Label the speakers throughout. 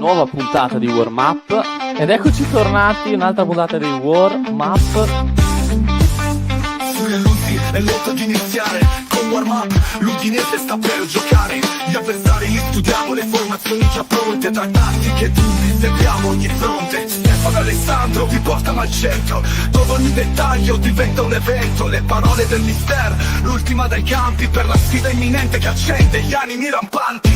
Speaker 1: nuova puntata di Warm Up ed eccoci tornati, un'altra puntata di Warm Up.
Speaker 2: Sulle luci è l'ora di iniziare con Warm Up, l'Udinese sta per giocare, gli avversari li studiamo, le formazioni già pronte, tra tattiche e dubbi seguiamo ogni fronte. Stefano Alessandro vi portano al centro, dove ogni dettaglio diventa un evento, le parole del mister, l'ultima dai campi per la sfida imminente che accende gli animi rampanti.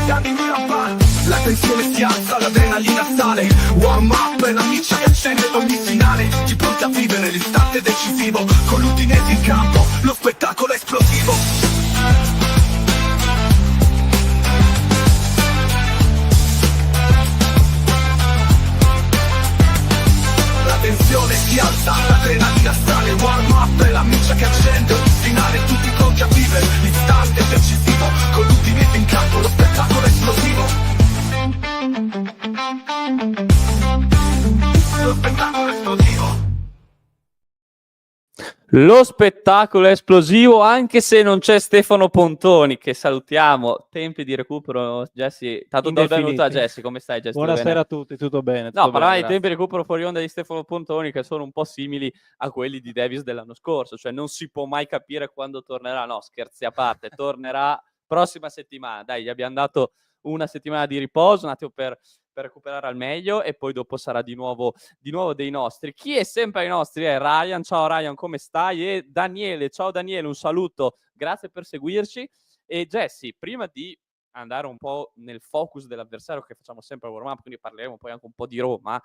Speaker 2: Gli animi rampanti. La tensione si alza, l'adrenalina sale. Warm up è la miccia che accende ogni finale. Ci pronti a vivere l'istante decisivo, con l'Udinese in campo, lo spettacolo è esplosivo. La tensione si alza, l'adrenalina sale. Warm up è la miccia che accende ogni finale. Tutti pronti a vivere l'istante decisivo, con l'Udinese in campo, lo spettacolo è esplosivo. Lo spettacolo è esplosivo.
Speaker 1: Lo spettacolo è esplosivo, anche se non c'è Stefano Pontoni, che salutiamo. Tempi di recupero, Jesse. Tanto do il benvenuto a Jesse. Come stai, Jesse?
Speaker 3: Buonasera a tutti, tutto bene?
Speaker 1: No, parlavi di tempi di recupero fuori onda di Stefano Pontoni, che sono un po' simili a quelli di Davis dell'anno scorso. Cioè non si può mai capire quando tornerà. No, scherzi a parte, tornerà prossima settimana. Dai, gli abbiamo dato una settimana di riposo, un attimo per recuperare al meglio, e poi dopo sarà di nuovo dei nostri. Chi è sempre ai nostri è Ryan. Ciao Ryan, come stai? E Daniele, ciao Daniele, un saluto, grazie per seguirci. E Jesse, prima di andare un po' nel focus dell'avversario, che facciamo sempre a warm up, quindi parleremo poi anche un po' di Roma,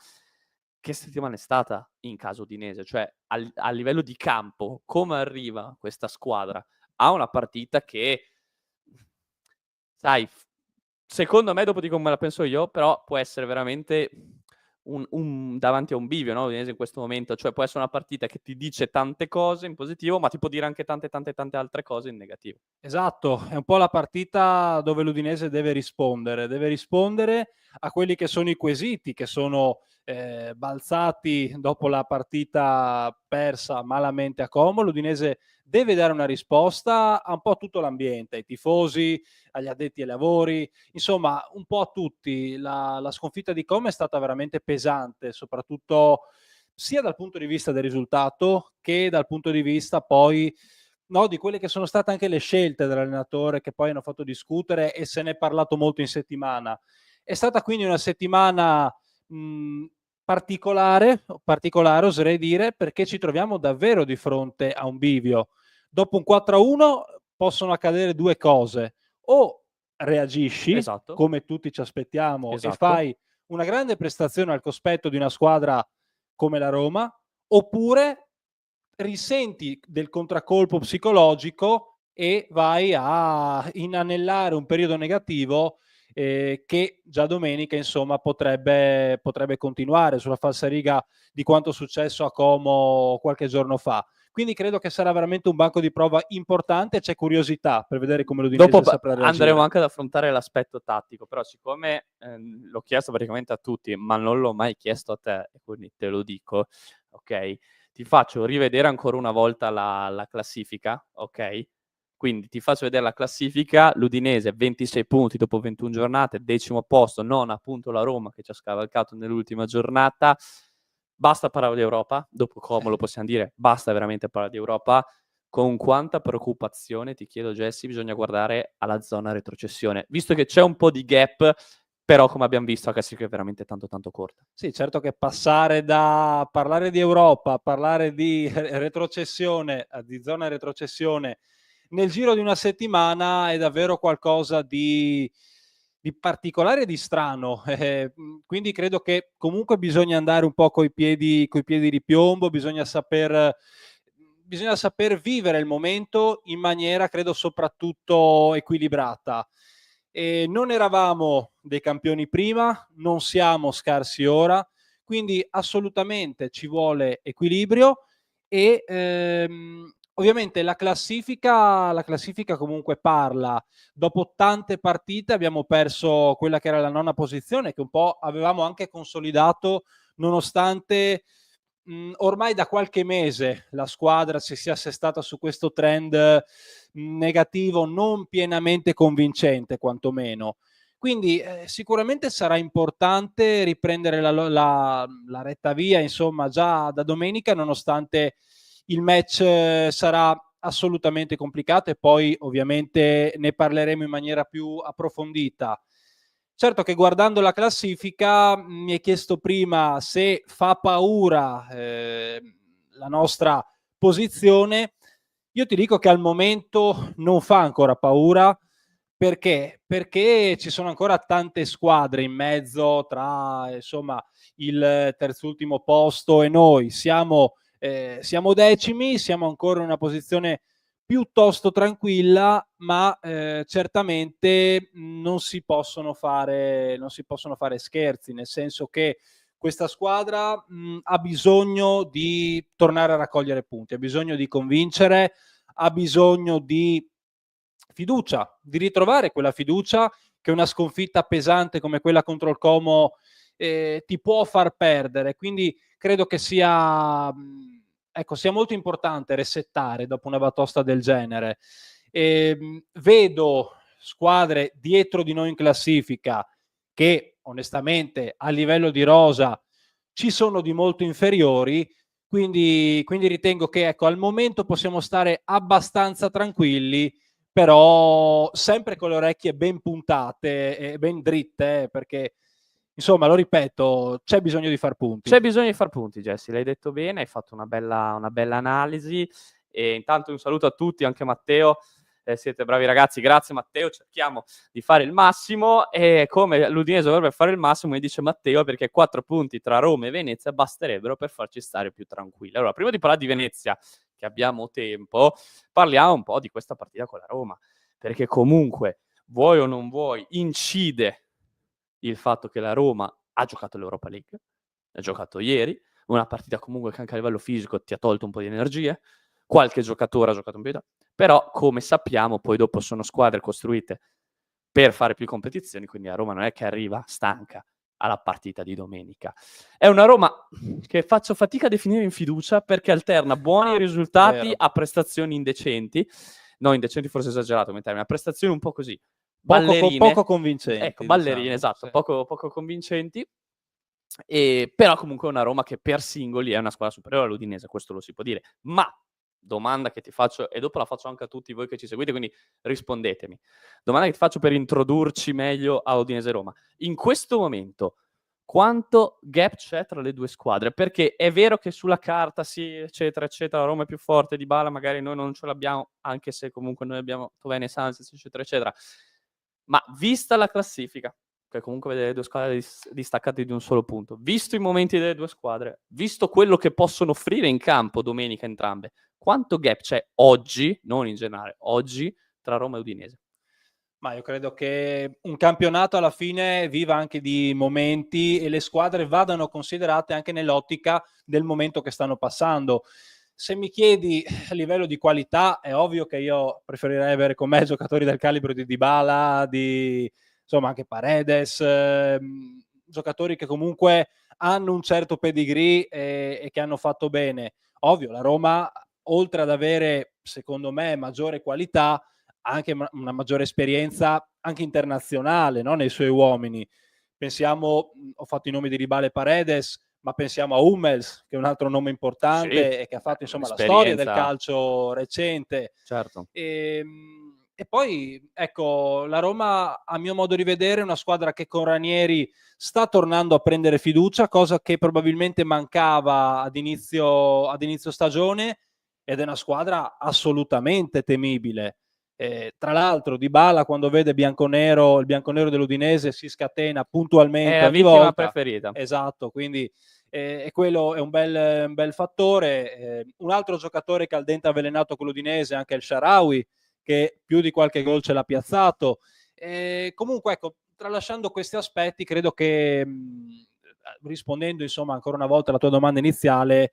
Speaker 1: che settimana è stata in caso Udinese? Cioè a livello di campo, come arriva questa squadra a una partita che, sai, secondo me, dopo di come la penso io, però può essere veramente un davanti a un bivio, no? Udinese in questo momento, cioè può essere una partita che ti dice tante cose in positivo, ma ti può dire anche tante altre cose in negativo.
Speaker 3: Esatto, è un po' la partita dove l'Udinese deve rispondere a quelli che sono i quesiti che sono balzati dopo la partita persa malamente a Como. L'Udinese deve dare una risposta a un po' tutto l'ambiente, ai tifosi, agli addetti ai lavori, insomma un po' a tutti. La sconfitta di Como è stata veramente pesante, soprattutto sia dal punto di vista del risultato che dal punto di vista poi di quelle che sono state anche le scelte dell'allenatore, che poi hanno fatto discutere e se ne è parlato molto in settimana. È stata quindi una settimana particolare, oserei dire, perché ci troviamo davvero di fronte a un bivio. Dopo un 4-1 possono accadere due cose: o reagisci,
Speaker 1: Esatto,
Speaker 3: come tutti ci aspettiamo,
Speaker 1: esatto,
Speaker 3: e fai una grande prestazione al cospetto di una squadra come la Roma, oppure risenti del contraccolpo psicologico e vai a inanellare un periodo negativo che già domenica insomma potrebbe continuare sulla falsariga di quanto successo a Como qualche giorno fa. Quindi credo che sarà veramente un banco di prova importante. C'è curiosità per vedere come l'Udinese
Speaker 1: dopo
Speaker 3: saprà reagire.
Speaker 1: andremo anche ad affrontare l'aspetto tattico, però siccome l'ho chiesto praticamente a tutti, ma non l'ho mai chiesto a te, e quindi te lo dico, ok? Ti faccio rivedere ancora una volta la classifica, ok? Quindi ti faccio vedere la classifica: l'Udinese 26 punti dopo 21 giornate, 10° posto, non appunto la Roma che ci ha scavalcato nell'ultima giornata. Basta parlare di Europa, dopo come lo possiamo dire, basta veramente parlare di Europa. Con quanta preoccupazione, ti chiedo Jesse, bisogna guardare alla zona retrocessione, visto che c'è un po' di gap, però come abbiamo visto la classifica è veramente tanto corta.
Speaker 3: Sì, certo che passare da parlare di Europa a parlare di retrocessione, di zona retrocessione nel giro di una settimana è davvero qualcosa di particolare e di strano. Quindi credo che comunque bisogna andare un po' coi piedi di piombo, bisogna saper vivere il momento in maniera, credo, soprattutto equilibrata. Non eravamo dei campioni prima, non siamo scarsi ora, quindi assolutamente ci vuole equilibrio e ovviamente la classifica comunque parla. Dopo tante partite abbiamo perso quella che era la 9ª posizione, che un po' avevamo anche consolidato nonostante ormai da qualche mese la squadra si sia assestata su questo trend negativo, non pienamente convincente quantomeno. Quindi sicuramente sarà importante riprendere la retta via, insomma, già da domenica, nonostante il match sarà assolutamente complicato, e poi ovviamente ne parleremo in maniera più approfondita. Certo che guardando la classifica mi hai chiesto prima se fa paura la nostra posizione. Io ti dico che al momento non fa ancora paura. Perché? Perché ci sono ancora tante squadre in mezzo tra, insomma, il terzultimo posto e noi. Siamo decimi, siamo ancora in una posizione piuttosto tranquilla, ma certamente non si possono fare scherzi, nel senso che questa squadra ha bisogno di tornare a raccogliere punti, ha bisogno di convincere, ha bisogno di fiducia, di ritrovare quella fiducia che una sconfitta pesante come quella contro il Como ti può far perdere. Quindi credo che sia molto importante resettare dopo una batosta del genere. Vedo squadre dietro di noi in classifica che onestamente a livello di rosa ci sono di molto inferiori, quindi ritengo che, ecco, al momento possiamo stare abbastanza tranquilli, però sempre con le orecchie ben puntate e ben dritte, perché insomma, lo ripeto, c'è bisogno di far punti.
Speaker 1: C'è bisogno di far punti, Jesse, l'hai detto bene, hai fatto una bella analisi. E intanto un saluto a tutti, anche Matteo. Siete bravi ragazzi, grazie Matteo, cerchiamo di fare il massimo, e come l'Udinese dovrebbe fare il massimo, mi dice Matteo, perché 4 punti tra Roma e Venezia basterebbero per farci stare più tranquilli. Allora, prima di parlare di Venezia, che abbiamo tempo, parliamo un po' di questa partita con la Roma, perché comunque, vuoi o non vuoi, incide il fatto che la Roma ha giocato l'Europa League, ha giocato ieri, una partita comunque che anche a livello fisico ti ha tolto un po' di energie, qualche giocatore ha giocato un po' di tempo, però come sappiamo poi dopo sono squadre costruite per fare più competizioni, quindi la Roma non è che arriva stanca alla partita di domenica. È una Roma che faccio fatica a definire in fiducia, perché alterna buoni risultati a prestazioni indecenti, no, indecenti forse esagerato come termine, a prestazioni un po' così, ballerine,
Speaker 3: poco convincenti.
Speaker 1: Ecco, ballerine, diciamo, esatto, sì. poco convincenti. Però comunque è una Roma che per singoli è una squadra superiore all'Udinese, questo lo si può dire. Ma domanda che ti faccio, e dopo la faccio anche a tutti voi che ci seguite, quindi rispondetemi. Domanda che ti faccio per introdurci meglio a Udinese Roma. In questo momento quanto gap c'è tra le due squadre? Perché è vero che sulla carta sì, eccetera, eccetera, la Roma è più forte, Dybala magari noi non ce l'abbiamo, anche se comunque noi abbiamo Thauvin e Sanchez, eccetera, eccetera. Ma vista la classifica, che comunque vede le due squadre distaccate di un solo punto, visto i momenti delle due squadre, visto quello che possono offrire in campo domenica entrambe, quanto gap c'è oggi, non in generale, oggi, tra Roma e Udinese?
Speaker 3: Ma io credo che un campionato alla fine viva anche di momenti, e le squadre vadano considerate anche nell'ottica del momento che stanno passando. Se mi chiedi a livello di qualità, è ovvio che io preferirei avere con me giocatori del calibro di Dybala, insomma anche Paredes, giocatori che comunque hanno un certo pedigree e che hanno fatto bene. Ovvio, la Roma, oltre ad avere, secondo me, maggiore qualità, ha anche una maggiore esperienza anche internazionale, no? Nei suoi uomini. Pensiamo, ho fatto i nomi di Dybala e Paredes, ma pensiamo a Hummels, che è un altro nome importante, sì, e che ha fatto insomma la storia del calcio recente.
Speaker 1: Certo.
Speaker 3: E poi, ecco, la Roma, a mio modo di vedere, è una squadra che con Ranieri sta tornando a prendere fiducia, cosa che probabilmente mancava ad inizio stagione, ed è una squadra assolutamente temibile. Tra l'altro Dybala, quando vede il bianconero dell'Udinese, si scatena puntualmente, è la vittima
Speaker 1: preferita.
Speaker 3: Esatto, quindi quello è un bel fattore. Un altro giocatore che ha il dente avvelenato con l'Udinese è anche il Shaarawy, che più di qualche gol ce l'ha piazzato. Comunque, ecco, tralasciando questi aspetti, credo che, rispondendo insomma ancora una volta alla tua domanda iniziale,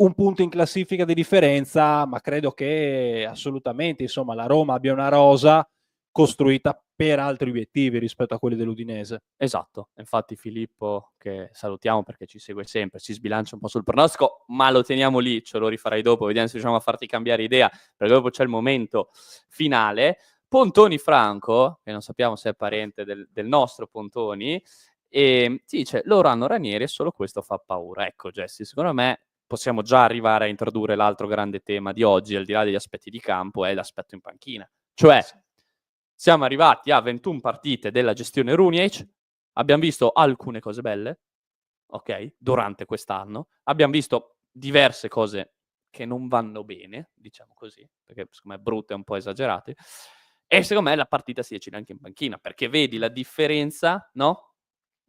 Speaker 3: un punto in classifica di differenza, ma credo che assolutamente insomma la Roma abbia una rosa costruita per altri obiettivi rispetto a quelli dell'Udinese.
Speaker 1: Esatto, infatti Filippo, che salutiamo perché ci segue sempre, ci sbilancia un po' sul pronostico, ma lo teniamo lì, ce lo rifarai dopo, vediamo se riusciamo a farti cambiare idea, perché dopo c'è il momento finale. Pontoni Franco, che non sappiamo se è parente del nostro Pontoni, e ti dice, loro hanno Ranieri e solo questo fa paura. Ecco Jesse, secondo me possiamo già arrivare a introdurre l'altro grande tema di oggi, al di là degli aspetti di campo, è l'aspetto in panchina. Cioè, siamo arrivati a 21 partite della gestione Runiec, abbiamo visto alcune cose belle, ok, durante quest'anno, abbiamo visto diverse cose che non vanno bene, diciamo così, perché secondo me brutte e un po' esagerate, e secondo me la partita si decide anche in panchina, perché vedi la differenza, no?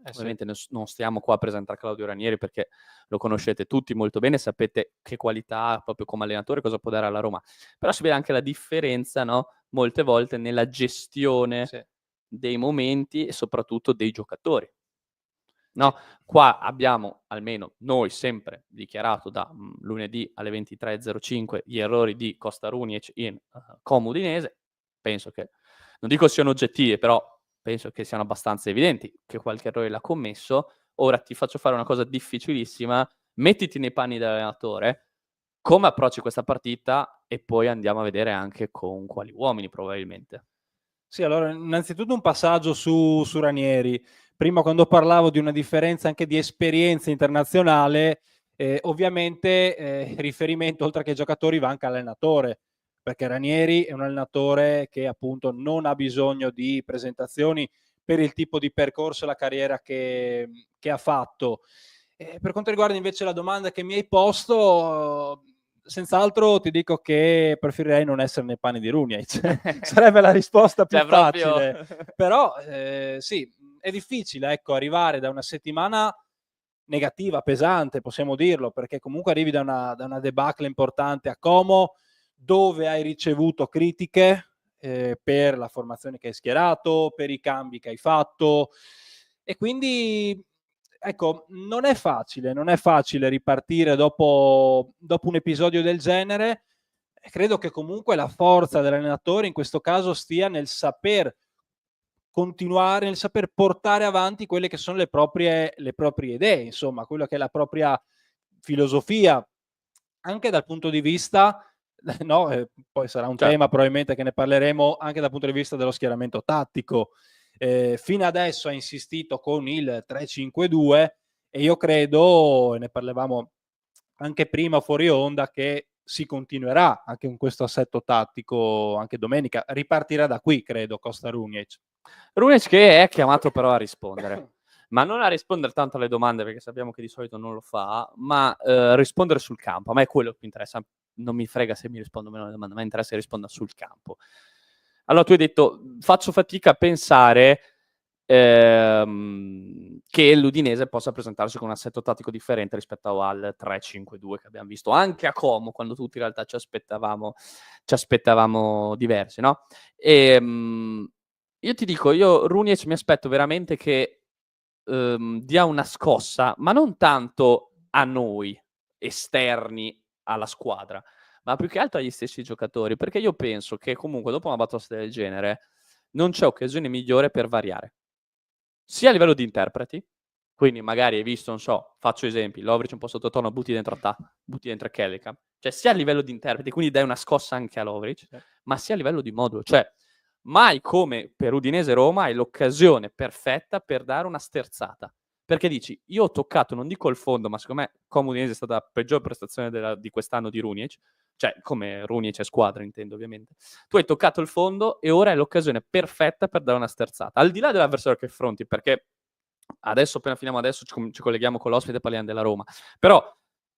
Speaker 1: Ovviamente non stiamo qua a presentare Claudio Ranieri perché lo conoscete tutti molto bene, sapete che qualità ha proprio come allenatore, cosa può dare alla Roma, però si vede anche la differenza, no? Molte volte nella gestione dei momenti e soprattutto dei giocatori. No? Qua abbiamo, almeno noi, sempre dichiarato da lunedì alle 23.05 gli errori di Costa Runiec in Como Udinese. Penso che, non dico siano oggettivi, però penso che siano abbastanza evidenti che qualche errore l'ha commesso. Ora ti faccio fare una cosa difficilissima, mettiti nei panni dell'allenatore, come approcci questa partita e poi andiamo a vedere anche con quali uomini probabilmente.
Speaker 3: Sì, allora innanzitutto un passaggio su Ranieri. Prima quando parlavo di una differenza anche di esperienza internazionale, ovviamente riferimento oltre che ai giocatori va anche all'allenatore, perché Ranieri è un allenatore che appunto non ha bisogno di presentazioni per il tipo di percorso e la carriera che ha fatto. Per quanto riguarda invece la domanda che mi hai posto, senz'altro ti dico che preferirei non essere nei panni di Runiec. Sarebbe la risposta più facile. Però sì, è difficile, ecco, arrivare da una settimana negativa, pesante, possiamo dirlo, perché comunque arrivi da una debacle importante a Como, dove hai ricevuto critiche per la formazione che hai schierato, per i cambi che hai fatto, e quindi ecco, non è facile ripartire dopo un episodio del genere. Credo che comunque la forza dell'allenatore in questo caso stia nel saper continuare, nel saper portare avanti quelle che sono le proprie idee, insomma, quello che è la propria filosofia, anche dal punto di vista, no, poi sarà un tema probabilmente che ne parleremo, anche dal punto di vista dello schieramento tattico. Fino adesso ha insistito con il 3-5-2 e io credo, e ne parlavamo anche prima fuori onda, che si continuerà anche con questo assetto tattico anche domenica. Ripartirà da qui, credo, Costa Runiec.
Speaker 1: Runiec che è chiamato però a rispondere, ma non a rispondere tanto alle domande, perché sappiamo che di solito non lo fa, ma rispondere sul campo. A me è quello che mi interessa, non mi frega se mi rispondo o meno alle domande, a me interessa che risponda sul campo. Allora tu hai detto, faccio fatica a pensare che l'Udinese possa presentarsi con un assetto tattico differente rispetto al 3-5-2 che abbiamo visto anche a Como, quando tutti in realtà ci aspettavamo diversi, no? Io ti dico, io Runiec mi aspetto veramente che dia una scossa, ma non tanto a noi, esterni alla squadra, ma più che altro agli stessi giocatori, perché io penso che comunque dopo una batosta del genere non c'è occasione migliore per variare, sia a livello di interpreti, quindi magari hai visto, non so, faccio esempi, Lovric un po' sottotono, butti dentro Kellecamp, cioè sia a livello di interpreti, quindi dai una scossa anche a Lovric, ma sia a livello di modulo, cioè mai come per Udinese Roma hai l'occasione perfetta per dare una sterzata, perché dici, io ho toccato, non dico il fondo, ma secondo me Como Udinese è stata la peggior prestazione di quest'anno di Runiec, cioè come Runiec è squadra intendo ovviamente, tu hai toccato il fondo e ora è l'occasione perfetta per dare una sterzata, al di là dell'avversario che affronti, perché adesso appena finiamo adesso ci colleghiamo con l'ospite e parliamo della Roma, però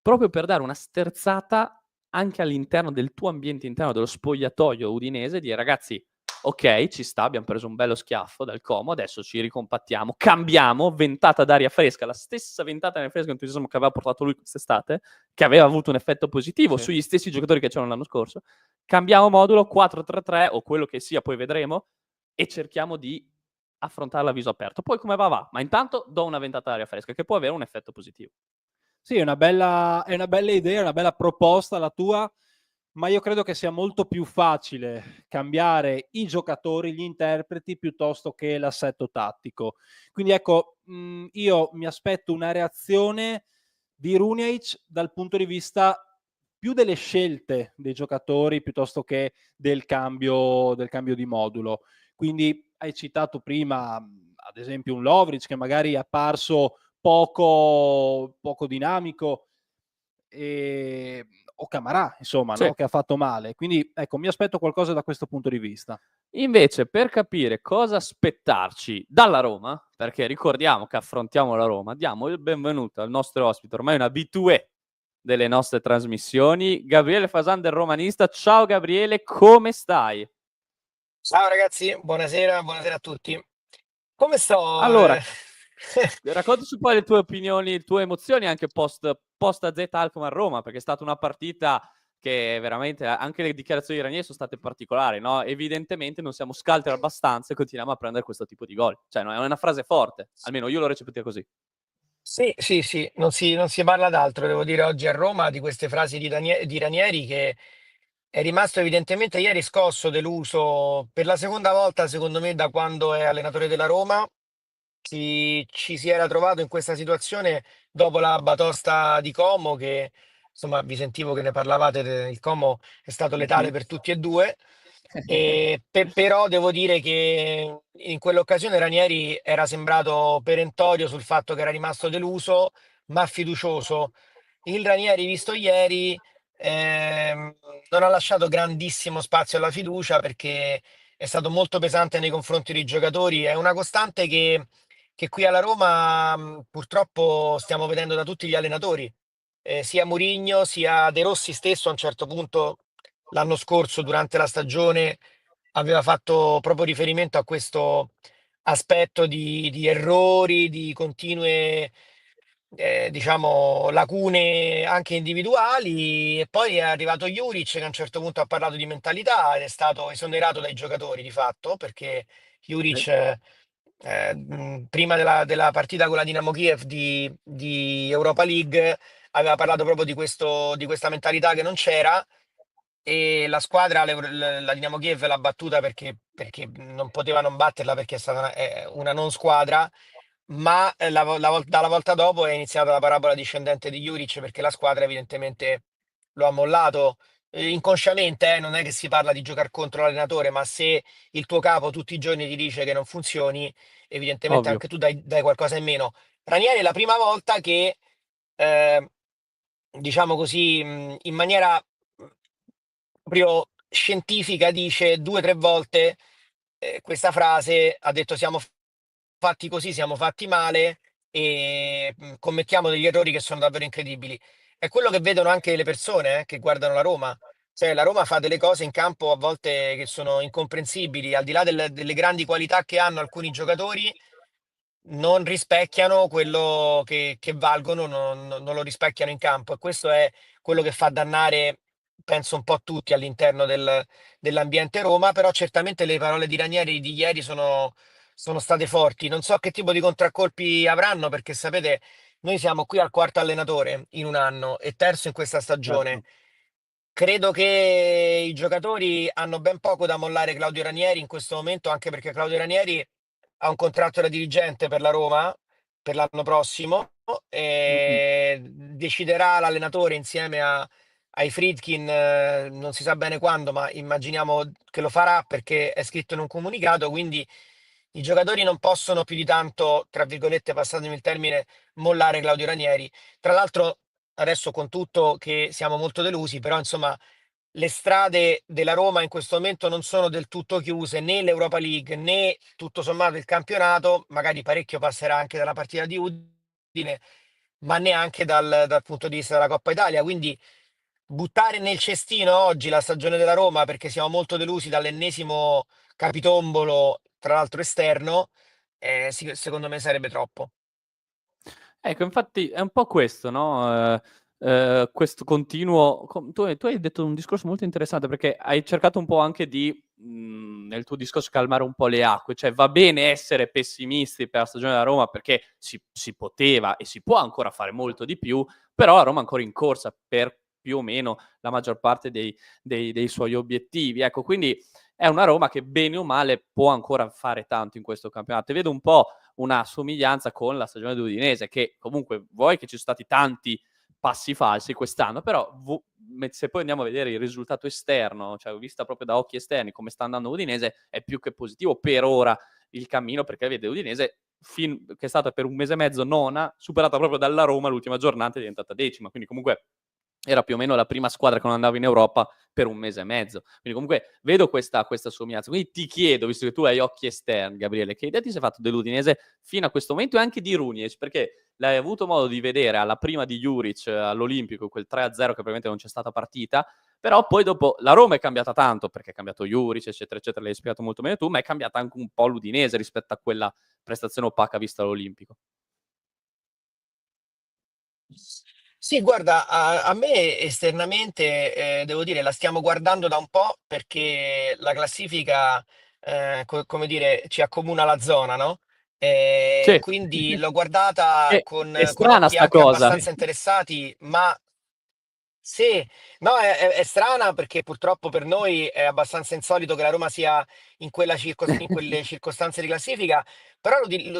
Speaker 1: proprio per dare una sterzata anche all'interno del tuo ambiente interno, dello spogliatoio udinese, dire ragazzi, ok, ci sta, abbiamo preso un bello schiaffo dal Como, adesso ci ricompattiamo, cambiamo, ventata d'aria fresca, la stessa ventata d'aria fresca entusiasmo che aveva portato lui quest'estate, che aveva avuto un effetto positivo sugli stessi giocatori che c'erano l'anno scorso, cambiamo modulo 4-3-3 o quello che sia, poi vedremo, e cerchiamo di affrontarla a viso aperto. Poi come va, ma intanto do una ventata d'aria fresca che può avere un effetto positivo.
Speaker 3: Sì, è una bella idea, una bella proposta la tua. Ma io credo che sia molto più facile cambiare i giocatori, gli interpreti, piuttosto che l'assetto tattico. Quindi ecco, io mi aspetto una reazione di Runjaic dal punto di vista più delle scelte dei giocatori piuttosto che del cambio di modulo. Quindi hai citato prima, ad esempio, un Lovric che magari è apparso poco dinamico, o Camarà, insomma,
Speaker 1: Sì.
Speaker 3: no? Che ha fatto male. Quindi ecco, mi aspetto qualcosa da questo punto di vista.
Speaker 1: Invece, per capire cosa aspettarci dalla Roma, perché ricordiamo che affrontiamo la Roma, diamo il benvenuto al nostro ospite, ormai un habitué delle nostre trasmissioni, Gabriele Fasan del Romanista. Ciao Gabriele, come stai?
Speaker 4: Ciao ragazzi, buonasera, buonasera a tutti. Come sto?
Speaker 1: Allora, raccontaci un po' le tue opinioni, le tue emozioni anche post AZ Alkmaar Roma, perché è stata una partita che veramente anche le dichiarazioni di Ranieri sono state particolari, no? Evidentemente non siamo scaltri abbastanza e continuiamo a prendere questo tipo di gol. Cioè, no, è una frase forte, almeno io l'ho recepita così.
Speaker 4: Sì, sì, sì, non si parla d'altro, devo dire oggi a Roma di queste frasi di Ranieri che è rimasto evidentemente ieri scosso, deluso per la seconda volta, secondo me, da quando è allenatore della Roma. Ci si era trovato in questa situazione dopo la batosta di Como, che insomma vi sentivo che ne parlavate, il Como è stato letale
Speaker 1: Mhm.
Speaker 4: per tutti e due. Però devo dire che in quell'occasione Ranieri era sembrato perentorio sul fatto che era rimasto deluso, ma fiducioso. Il Ranieri visto ieri non ha lasciato grandissimo spazio alla fiducia perché è stato molto pesante nei confronti dei giocatori. È una costante che qui alla Roma purtroppo stiamo vedendo da tutti gli allenatori, sia Mourinho sia De Rossi stesso a un certo punto l'anno scorso durante la stagione aveva fatto proprio riferimento a questo aspetto di errori, di continue, diciamo, lacune anche individuali. E poi è arrivato Juric che a un certo punto ha parlato di mentalità ed è stato esonerato dai giocatori di fatto, perché
Speaker 1: Sì.
Speaker 4: Juric, prima della partita con la Dinamo Kiev di Europa League, aveva parlato proprio di questa mentalità che non c'era e la squadra, la Dinamo Kiev l'ha battuta perché non poteva non batterla perché è stata una non squadra, ma dalla volta dopo è iniziata la parabola discendente di Juric perché la squadra evidentemente lo ha mollato. Inconsciamente, non è che si parla di giocare contro l'allenatore, ma se il tuo capo tutti i giorni ti dice che non funzioni, evidentemente
Speaker 1: Ovvio.
Speaker 4: anche tu dai qualcosa in meno. Ranieri è la prima volta che, eh, diciamo così, in maniera proprio scientifica dice due o tre volte questa frase, ha detto siamo fatti così, siamo fatti male e commettiamo degli errori che sono davvero incredibili. È quello che vedono anche le persone che guardano la Roma. Cioè, la Roma fa delle cose in campo a volte che sono incomprensibili, al di là delle grandi qualità che hanno alcuni giocatori, non rispecchiano quello che valgono, non lo rispecchiano in campo e questo è quello che fa dannare, penso, un po' tutti all'interno dell'ambiente Roma, però certamente le parole di Ranieri di ieri sono state forti. Non so che tipo di contraccolpi avranno, perché sapete, noi siamo qui al quarto allenatore in un anno e terzo in questa stagione.
Speaker 1: Certo.
Speaker 4: Credo che i giocatori hanno ben poco da mollare Claudio Ranieri in questo momento, anche perché Claudio Ranieri ha un contratto da dirigente per la Roma per l'anno prossimo
Speaker 1: Mm-mm.
Speaker 4: e deciderà l'allenatore insieme ai Friedkin, non si sa bene quando, ma immaginiamo che lo farà perché è scritto in un comunicato, quindi i giocatori non possono più di tanto, tra virgolette, passatemi il termine, mollare Claudio Ranieri. Tra l'altro, adesso con tutto che siamo molto delusi, però insomma le strade della Roma in questo momento non sono del tutto chiuse, né l'Europa League né tutto sommato il campionato, magari parecchio passerà anche dalla partita di Udine, ma neanche dal punto di vista della Coppa Italia. Quindi buttare nel cestino oggi la stagione della Roma perché siamo molto delusi dall'ennesimo capitombolo, tra l'altro esterno, secondo me sarebbe troppo.
Speaker 1: Ecco, infatti è un po' questo, no? Questo continuo. Tu hai detto un discorso molto interessante perché hai cercato un po' anche di, nel tuo discorso, calmare un po' le acque. Cioè, va bene essere pessimisti per la stagione della Roma perché si poteva e si può ancora fare molto di più, però la Roma è ancora in corsa per più o meno la maggior parte dei suoi obiettivi. Ecco, quindi è una Roma che bene o male può ancora fare tanto in questo campionato. E vedo un po' una somiglianza con la stagione dell'Udinese, che comunque vuoi che ci sono stati tanti passi falsi quest'anno, però se poi andiamo a vedere il risultato esterno, cioè vista proprio da occhi esterni come sta andando Udinese, è più che positivo per ora il cammino, perché vede Udinese che è stata per un mese e mezzo nona, superata proprio dalla Roma l'ultima giornata, è diventata decima, quindi comunque era più o meno la prima squadra che non andava in Europa per un mese e mezzo. Quindi comunque vedo questa somiglianza. Quindi ti chiedo, visto che tu hai occhi esterni, Gabriele, che idea ti sei fatto dell'Udinese fino a questo momento e anche di Runiec? Perché l'hai avuto modo di vedere alla prima di Juric all'Olimpico, quel 3-0 che probabilmente non c'è stata partita, però poi dopo la Roma è cambiata tanto, perché è cambiato Juric, eccetera, eccetera, l'hai spiegato molto bene tu, ma è cambiata anche un po' l'Udinese rispetto a quella prestazione opaca vista all'Olimpico.
Speaker 4: Sì, guarda, a me esternamente, devo dire, la stiamo guardando da un po' perché la classifica, come dire, ci accomuna la zona, no?
Speaker 1: Sì,
Speaker 4: Quindi l'ho guardata
Speaker 1: è
Speaker 4: con
Speaker 1: strana
Speaker 4: occhi
Speaker 1: sta
Speaker 4: anche
Speaker 1: cosa.
Speaker 4: abbastanza interessati, ma sì, no, è strana perché purtroppo per noi è abbastanza insolito che la Roma sia in quelle circostanze di classifica, però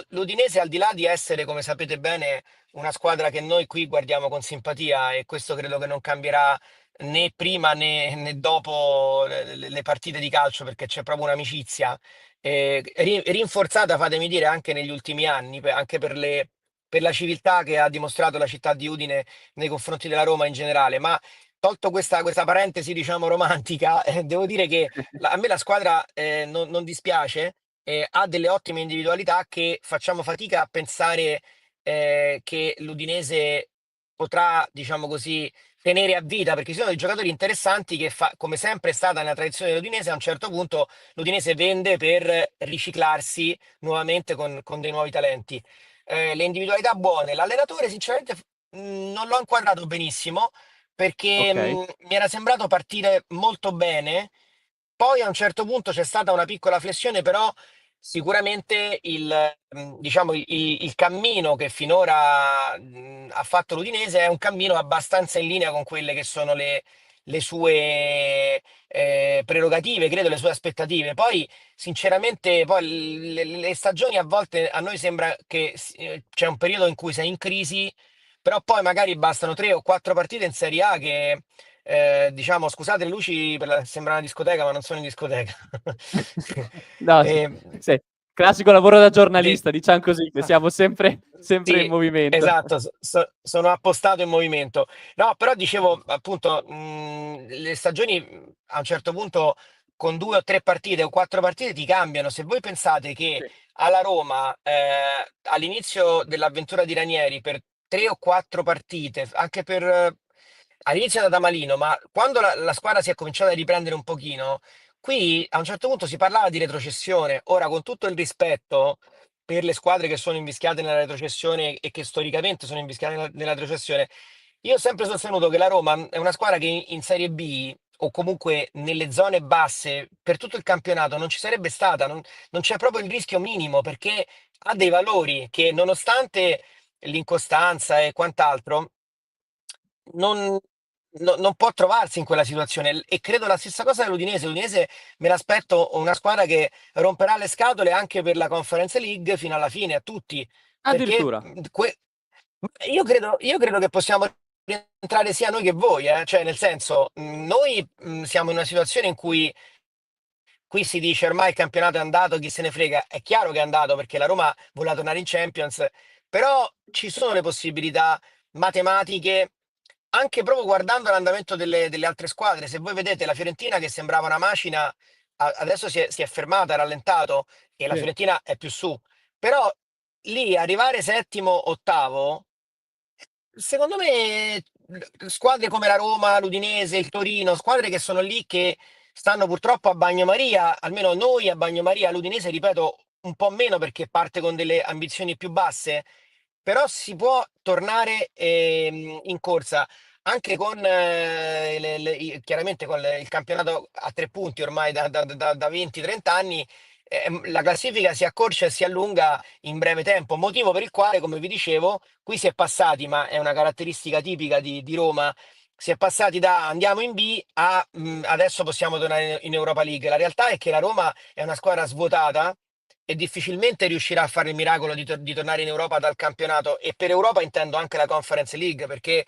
Speaker 4: l'Udinese, al di là di essere, come sapete bene, una squadra che noi qui guardiamo con simpatia, e questo credo che non cambierà né prima né dopo le partite di calcio, perché c'è proprio un'amicizia rinforzata, fatemi dire, anche negli ultimi anni, anche per la civiltà che ha dimostrato la città di Udine nei confronti della Roma in generale. Ma tolto questa parentesi, diciamo, romantica, devo dire che a me la squadra non dispiace, ha delle ottime individualità che facciamo fatica a pensare che l'Udinese potrà, diciamo così, tenere a vita, perché ci sono dei giocatori interessanti che, come sempre è stata nella tradizione dell'Udinese, a un certo punto l'Udinese vende per riciclarsi nuovamente con dei nuovi talenti. Le individualità buone, l'allenatore sinceramente non l'ho inquadrato benissimo perché
Speaker 1: Ok.
Speaker 4: mi era sembrato partire molto bene, poi a un certo punto c'è stata una piccola flessione, però sicuramente diciamo, il cammino che finora ha fatto l'Udinese è un cammino abbastanza in linea con quelle che sono le sue prerogative, credo, le sue aspettative. Poi, sinceramente, poi le stagioni a volte a noi sembra che c'è un periodo in cui sei in crisi, però poi magari bastano 3 o 4 partite in Serie A che diciamo, scusate le luci, sembra una discoteca, ma non sono in discoteca.
Speaker 1: No, sì,
Speaker 4: Eh,
Speaker 1: sì. Classico lavoro da
Speaker 4: sì.
Speaker 1: giornalista, diciamo così, che siamo sempre in
Speaker 4: Sì,
Speaker 1: movimento.
Speaker 4: esatto, sono appostato in movimento. No, però dicevo appunto, le stagioni a un certo punto con 2 o 3 partite o 4 partite ti cambiano. Se voi pensate che
Speaker 1: Sì,
Speaker 4: alla Roma, all'inizio dell'avventura di Ranieri, per 3 o 4 partite, anche all'inizio è andata malino, ma quando la squadra si è cominciata a riprendere un pochino, qui a un certo punto si parlava di retrocessione. Ora, con tutto il rispetto per le squadre che sono invischiate nella retrocessione e che storicamente sono invischiate nella retrocessione, io ho sempre sostenuto che la Roma è una squadra che in Serie B o comunque nelle zone basse per tutto il campionato non ci sarebbe stata, non c'è proprio il rischio minimo perché ha dei valori che nonostante l'incostanza e quant'altro non, non può trovarsi in quella situazione e credo la stessa cosa dell'Udinese. L'Udinese me l'aspetto una squadra che romperà le scatole anche per la Conference League fino alla fine a tutti, perché
Speaker 1: addirittura.
Speaker 4: io credo che possiamo rientrare sia noi che voi, cioè nel senso noi siamo in una situazione in cui qui si dice ormai il campionato è andato, chi se ne frega. È chiaro che è andato perché la Roma vuole tornare in Champions, però ci sono le possibilità matematiche anche proprio guardando l'andamento delle altre squadre. Se voi vedete la Fiorentina che sembrava una macina, adesso si è fermata, ha rallentato e la
Speaker 3: Sì.
Speaker 4: Fiorentina è più su. Però lì arrivare settimo, ottavo, secondo me squadre come la Roma, l'Udinese, il Torino, squadre che sono lì che stanno purtroppo a bagnomaria, almeno noi a bagnomaria, l'Udinese, ripeto, un po' meno perché parte con delle ambizioni più basse, però si può tornare in corsa anche con chiaramente con il campionato a 3 punti ormai da 20-30 anni. La classifica si accorcia e si allunga in breve tempo, motivo per il quale, come vi dicevo, qui si è passati, ma è una caratteristica tipica di Roma, si è passati da andiamo in B a adesso possiamo tornare in Europa League. La realtà è che la Roma è una squadra svuotata e difficilmente riuscirà a fare il miracolo di tornare in Europa dal campionato. E per Europa intendo anche la Conference League, perché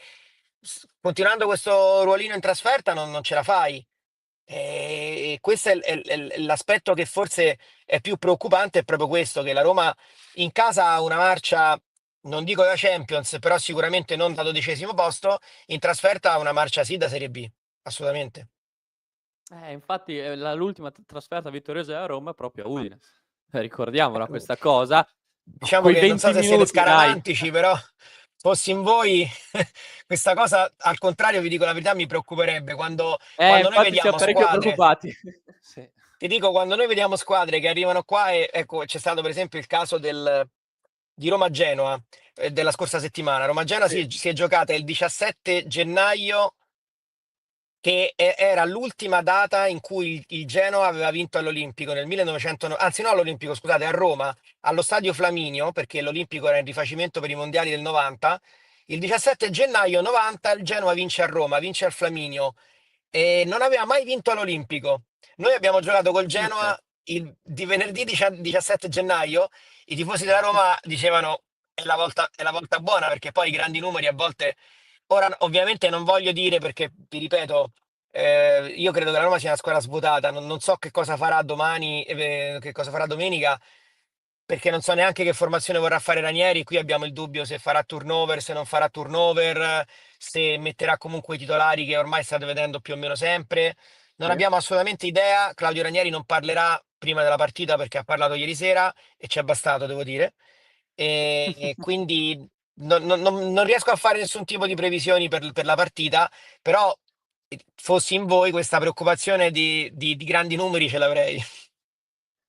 Speaker 4: continuando questo ruolino in trasferta non ce la fai. E questo è l'aspetto che forse è più preoccupante, è proprio questo, che la Roma in casa ha una marcia, non dico da Champions, però sicuramente non da 12° posto, in trasferta ha una marcia sì da Serie B, assolutamente.
Speaker 1: Infatti l'ultima trasferta vittoriosa della Roma è proprio a Udine. Ricordiamola questa cosa.
Speaker 4: Diciamo
Speaker 1: Quei
Speaker 4: che non so
Speaker 1: 20
Speaker 4: se siete
Speaker 1: minuti, dai.
Speaker 4: scaramantici, però fossi in voi, questa cosa al contrario, vi dico la verità, mi preoccuperebbe quando noi
Speaker 1: Infatti siamo
Speaker 4: vediamo
Speaker 1: parecchio
Speaker 4: squadre.
Speaker 1: preoccupati. Sì.
Speaker 4: Ti dico, quando noi vediamo squadre che arrivano qua, e ecco, c'è stato per esempio il caso di Roma-Genoa della scorsa settimana. Roma-Genoa
Speaker 1: Sì.
Speaker 4: si è giocata il 17 gennaio, che era l'ultima data in cui il Genoa aveva vinto all'Olimpico nel 1900, anzi no all'Olimpico, scusate, a Roma, allo Stadio Flaminio, perché l'Olimpico era in rifacimento per i mondiali del 90. Il 17 gennaio 90 il Genoa vince a Roma, vince al Flaminio e non aveva mai vinto all'Olimpico. Noi abbiamo giocato col
Speaker 1: Ok.
Speaker 4: Genoa di venerdì 17 gennaio, i tifosi della Roma dicevano è la volta buona perché poi i grandi numeri a volte. Ora, ovviamente non voglio dire perché, vi ripeto, io credo che la Roma sia una squadra svuotata, non so che cosa farà domani, che cosa farà domenica, perché non so neanche che formazione vorrà fare Ranieri. Qui abbiamo il dubbio se farà turnover, se non farà turnover, se metterà comunque i titolari che ormai state vedendo più o meno sempre. Non
Speaker 1: Sì.
Speaker 4: abbiamo assolutamente idea. Claudio Ranieri non parlerà prima della partita perché ha parlato ieri sera e ci è bastato, devo dire. E quindi non riesco a fare nessun tipo di previsioni per la partita, però fossi in voi questa preoccupazione di grandi numeri ce l'avrei.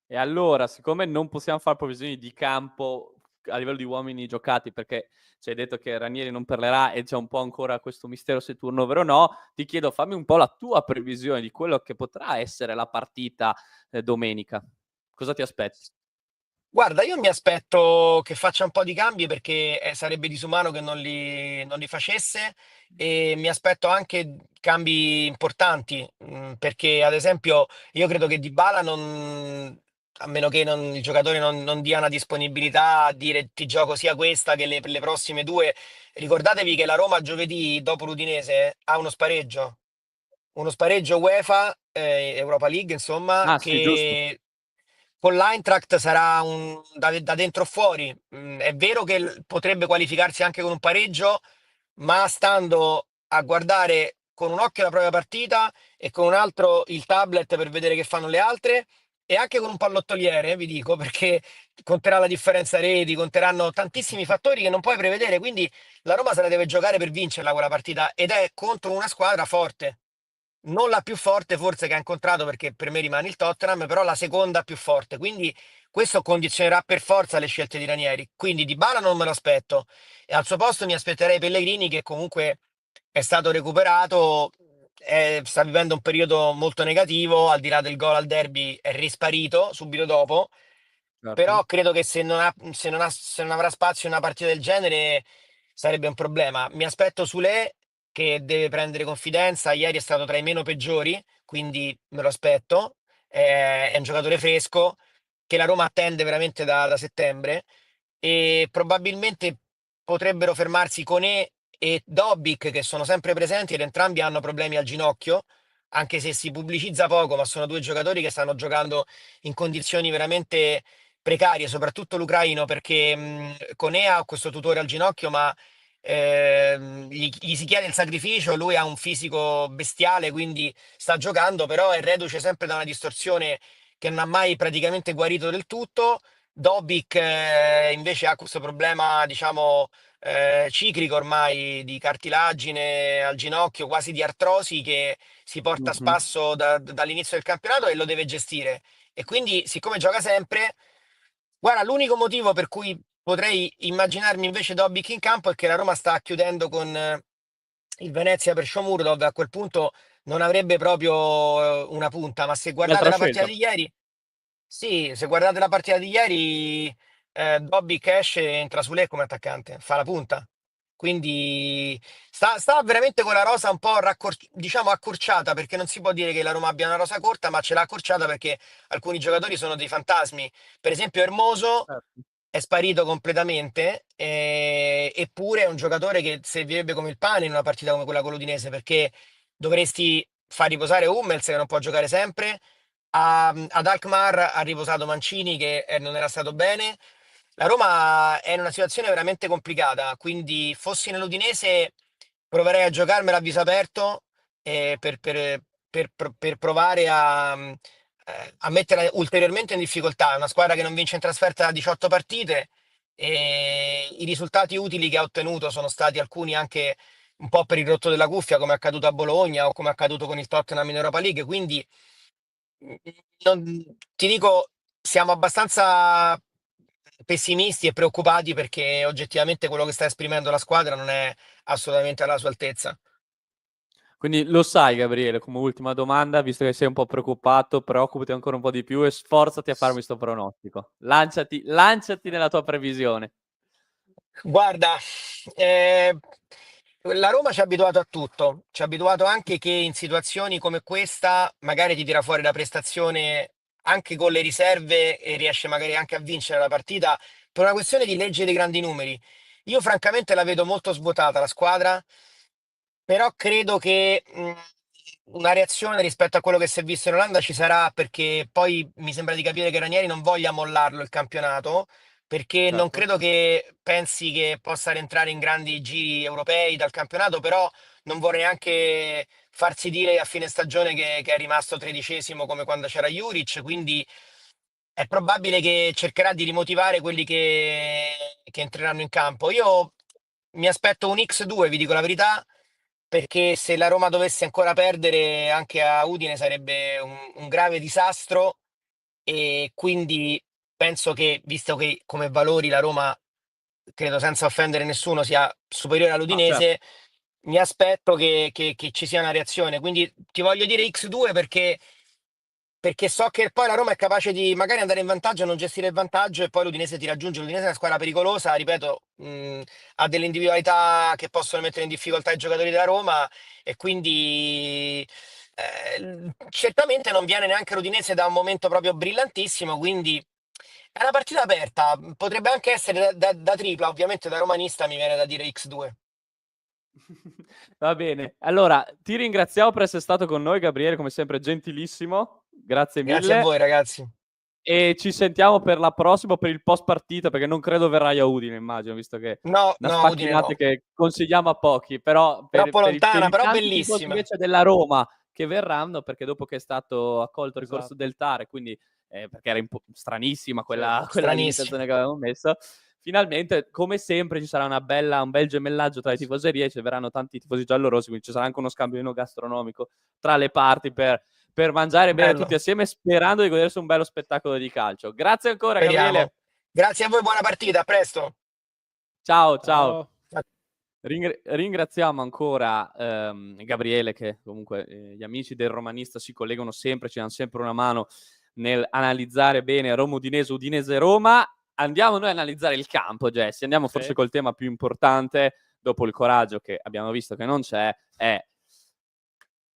Speaker 1: E allora, siccome non possiamo fare provvisioni di campo a livello di uomini giocati, perché ci hai detto che Ranieri non parlerà e c'è un po' ancora questo mistero se turnover o no, ti chiedo, fammi un po' la tua previsione di quello che potrà essere la partita domenica. Cosa ti aspetti?
Speaker 4: Guarda, io mi aspetto che faccia un po' di cambi perché sarebbe disumano che non li facesse, e mi aspetto anche cambi importanti, perché ad esempio io credo che Dybala non, a meno che il giocatore non dia una disponibilità a dire ti gioco sia questa che le prossime due. Ricordatevi che la Roma giovedì dopo l'Udinese ha uno spareggio UEFA, Europa League, insomma,
Speaker 1: Ah sì, giusto.
Speaker 4: che con l'Eintracht sarà da dentro o fuori. È vero che potrebbe qualificarsi anche con un pareggio, ma stando a guardare con un occhio la propria partita e con un altro il tablet per vedere che fanno le altre, e anche con un pallottoliere, vi dico, perché conterà la differenza reti, conteranno tantissimi fattori che non puoi prevedere. Quindi la Roma se la deve giocare per vincerla quella partita ed è contro una squadra forte. Non la più forte forse che ha incontrato perché per me rimane il Tottenham, però la seconda più forte. Quindi questo condizionerà per forza le scelte di Ranieri. Quindi Dybala non me lo aspetto. E al suo posto mi aspetterei Pellegrini, che comunque è stato recuperato, sta vivendo un periodo molto negativo, al di là del gol al derby è risparito subito dopo.
Speaker 1: Certo.
Speaker 4: Però credo che se non avrà spazio in una partita del genere sarebbe un problema. Mi aspetto Sule che deve prendere confidenza. Ieri è stato tra i meno peggiori, quindi me lo aspetto. È un giocatore fresco che la Roma attende veramente da settembre, e probabilmente potrebbero fermarsi Koné e Dobbik, che sono sempre presenti ed entrambi hanno problemi al ginocchio, anche se si pubblicizza poco, ma sono due giocatori che stanno giocando in condizioni veramente precarie, soprattutto l'ucraino, perché Koné ha questo tutore al ginocchio, ma gli si chiede il sacrificio. Lui ha un fisico bestiale, quindi sta giocando, però è reduce sempre da una distorsione che non ha mai praticamente guarito del tutto. Dobbik invece ha questo problema, diciamo, ciclico ormai di cartilagine al ginocchio, quasi di artrosi, che si porta a
Speaker 1: Mhm.
Speaker 4: spasso dall'inizio del campionato e lo deve gestire. E quindi, siccome gioca sempre, guarda, l'unico motivo per cui potrei immaginarmi invece Dobbik in campo è che la Roma sta chiudendo con il Venezia per Shomurodov. A quel punto non avrebbe proprio una punta, ma se guardate
Speaker 1: Un'altra
Speaker 4: la partita
Speaker 1: scelta.
Speaker 4: di ieri, sì, se guardate la partita di ieri, Bobby Cash entra su lei come attaccante, fa la punta. Quindi sta veramente con la rosa un po' diciamo accorciata, perché non si può dire che la Roma abbia una rosa corta, ma ce l'ha accorciata perché alcuni giocatori sono dei fantasmi. Per esempio Hermoso
Speaker 3: Certo.
Speaker 4: è sparito completamente, eppure è un giocatore che servirebbe come il pane in una partita come quella con l'Udinese, perché dovresti far riposare Hummels che non può giocare sempre, ad Alkmaar ha riposato Mancini che non era stato bene. La Roma è in una situazione veramente complicata, quindi fossi nell'Udinese proverei a giocarmela a viso aperto per provare a mettere ulteriormente in difficoltà. È una squadra che non vince in trasferta da 18 partite e i risultati utili che ha ottenuto sono stati alcuni anche un po' per il rotto della cuffia, come è accaduto a Bologna o come è accaduto con il Tottenham in Europa League. Quindi ti dico, siamo abbastanza pessimisti e preoccupati perché oggettivamente quello che sta esprimendo la squadra non è assolutamente alla sua altezza.
Speaker 1: Quindi lo sai, Gabriele, come ultima domanda, visto che sei un po' preoccupato, preoccupati ancora un po' di più e sforzati a farmi sto pronostico. Lanciati nella tua previsione.
Speaker 4: Guarda, eh, la Roma ci ha abituato a tutto, ci ha abituato anche che in situazioni come questa magari ti tira fuori la prestazione anche con le riserve e riesce magari anche a vincere la partita per una questione di legge dei grandi numeri. Io francamente la vedo molto svuotata la squadra, però credo che una reazione rispetto a quello che si è visto in Olanda ci sarà perché poi mi sembra di capire che Ranieri non voglia mollarlo il campionato perché non
Speaker 1: Certo.
Speaker 4: credo che pensi che possa rientrare in grandi giri europei dal campionato, però non vorrei neanche farsi dire a fine stagione che è rimasto tredicesimo come quando c'era Juric, quindi è probabile che cercherà di rimotivare quelli che entreranno in campo. Io mi aspetto un X2, vi dico la verità, perché se la Roma dovesse ancora perdere anche a Udine sarebbe un grave disastro e quindi penso che, visto che come valori la Roma, credo senza offendere nessuno, sia superiore
Speaker 1: No, certo.
Speaker 4: all'Udinese, mi aspetto che ci sia una reazione. Quindi ti voglio dire X2 perché so che poi la Roma è capace di magari andare in vantaggio, non gestire il vantaggio e poi l'Udinese ti raggiunge. L'Udinese è una squadra pericolosa, ripeto, ha delle individualità che possono mettere in difficoltà i giocatori della Roma e quindi certamente non viene neanche l'Udinese da un momento proprio brillantissimo, quindi è una partita aperta, potrebbe anche essere da tripla, ovviamente da romanista mi viene da dire X2.
Speaker 1: Va bene. Allora, ti ringraziamo per essere stato con noi, Gabriele, come sempre gentilissimo. Grazie
Speaker 4: Grazie a
Speaker 1: mille.
Speaker 4: voi ragazzi.
Speaker 1: E ci sentiamo per la prossima, per il post partita, perché non credo verrai a Udine, immagino, visto che
Speaker 4: No,
Speaker 1: una
Speaker 4: no, Udine
Speaker 1: sfacchinata
Speaker 4: no.
Speaker 1: che consigliamo a pochi, però
Speaker 4: Troppo
Speaker 1: per
Speaker 4: lontana,
Speaker 1: i
Speaker 4: però
Speaker 1: tanti tifosi
Speaker 4: bellissima.
Speaker 1: invece della Roma che verranno, perché dopo che è stato accolto il ricorso
Speaker 3: Esatto.
Speaker 1: del TAR, quindi perché era stranissima
Speaker 3: Sì.
Speaker 1: quella
Speaker 4: Stranissimo.
Speaker 1: limitazione che avevamo messo, finalmente, come sempre, ci sarà un bel gemellaggio tra le tifoserie, ci verranno tanti tifosi giallorossi, quindi ci sarà anche uno scambio gastronomico tra le parti per mangiare bene
Speaker 4: Bello,
Speaker 1: tutti assieme, sperando di godersi un bello spettacolo di calcio. Grazie ancora,
Speaker 4: speriamo.
Speaker 1: Gabriele.
Speaker 4: Grazie a voi, buona partita, a presto.
Speaker 1: Ciao, ciao.
Speaker 3: Ciao.
Speaker 1: Ringraziamo ancora Gabriele, che comunque gli amici del romanista si collegano sempre, ci danno sempre una mano nel analizzare bene Roma Udinese, Udinese Roma. Andiamo noi a analizzare il campo, Jesse. Andiamo forse col tema più importante, dopo il coraggio che abbiamo visto che non c'è, è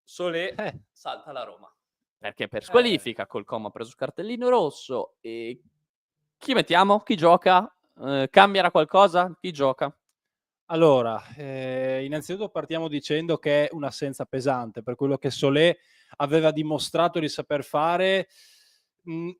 Speaker 1: Solé salta la Roma. Perché per squalifica, col Como ha preso cartellino rosso. E chi mettiamo? Chi gioca? Cambierà qualcosa? Chi gioca?
Speaker 3: Allora, innanzitutto partiamo dicendo che è un'assenza pesante per quello che Solé aveva dimostrato di saper fare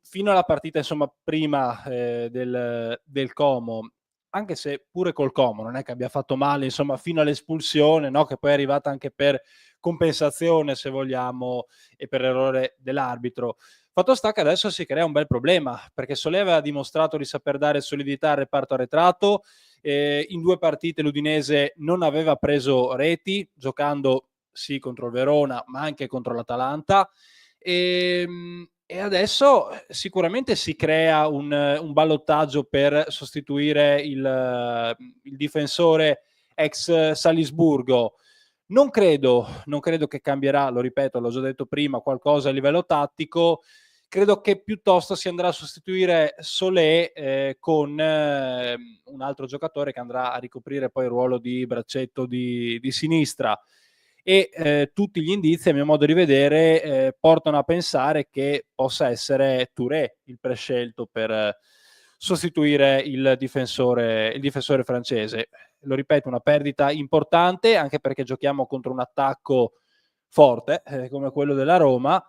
Speaker 3: fino alla partita, insomma, prima del Como, anche se pure col Como non è che abbia fatto male, insomma, fino all'espulsione, no? Che poi è arrivata anche per compensazione, se vogliamo, e per errore dell'arbitro. Fatto sta che adesso si crea un bel problema, perché Solé aveva dimostrato di saper dare solidità al reparto arretrato. In 2 partite l'Udinese non aveva preso reti, giocando sì contro il Verona, ma anche contro l'Atalanta. E adesso sicuramente si crea un ballottaggio per sostituire il difensore ex Salisburgo. Non credo che cambierà, lo ripeto, l'ho già detto prima, qualcosa a livello tattico. credo che piuttosto si andrà a sostituire Solé con un altro giocatore che andrà a ricoprire poi il ruolo di braccetto di sinistra, e tutti gli indizi, a mio modo di vedere, portano a pensare che possa essere Touré il prescelto per sostituire il difensore francese. Lo ripeto, una perdita importante, anche perché giochiamo contro un attacco forte come quello della Roma,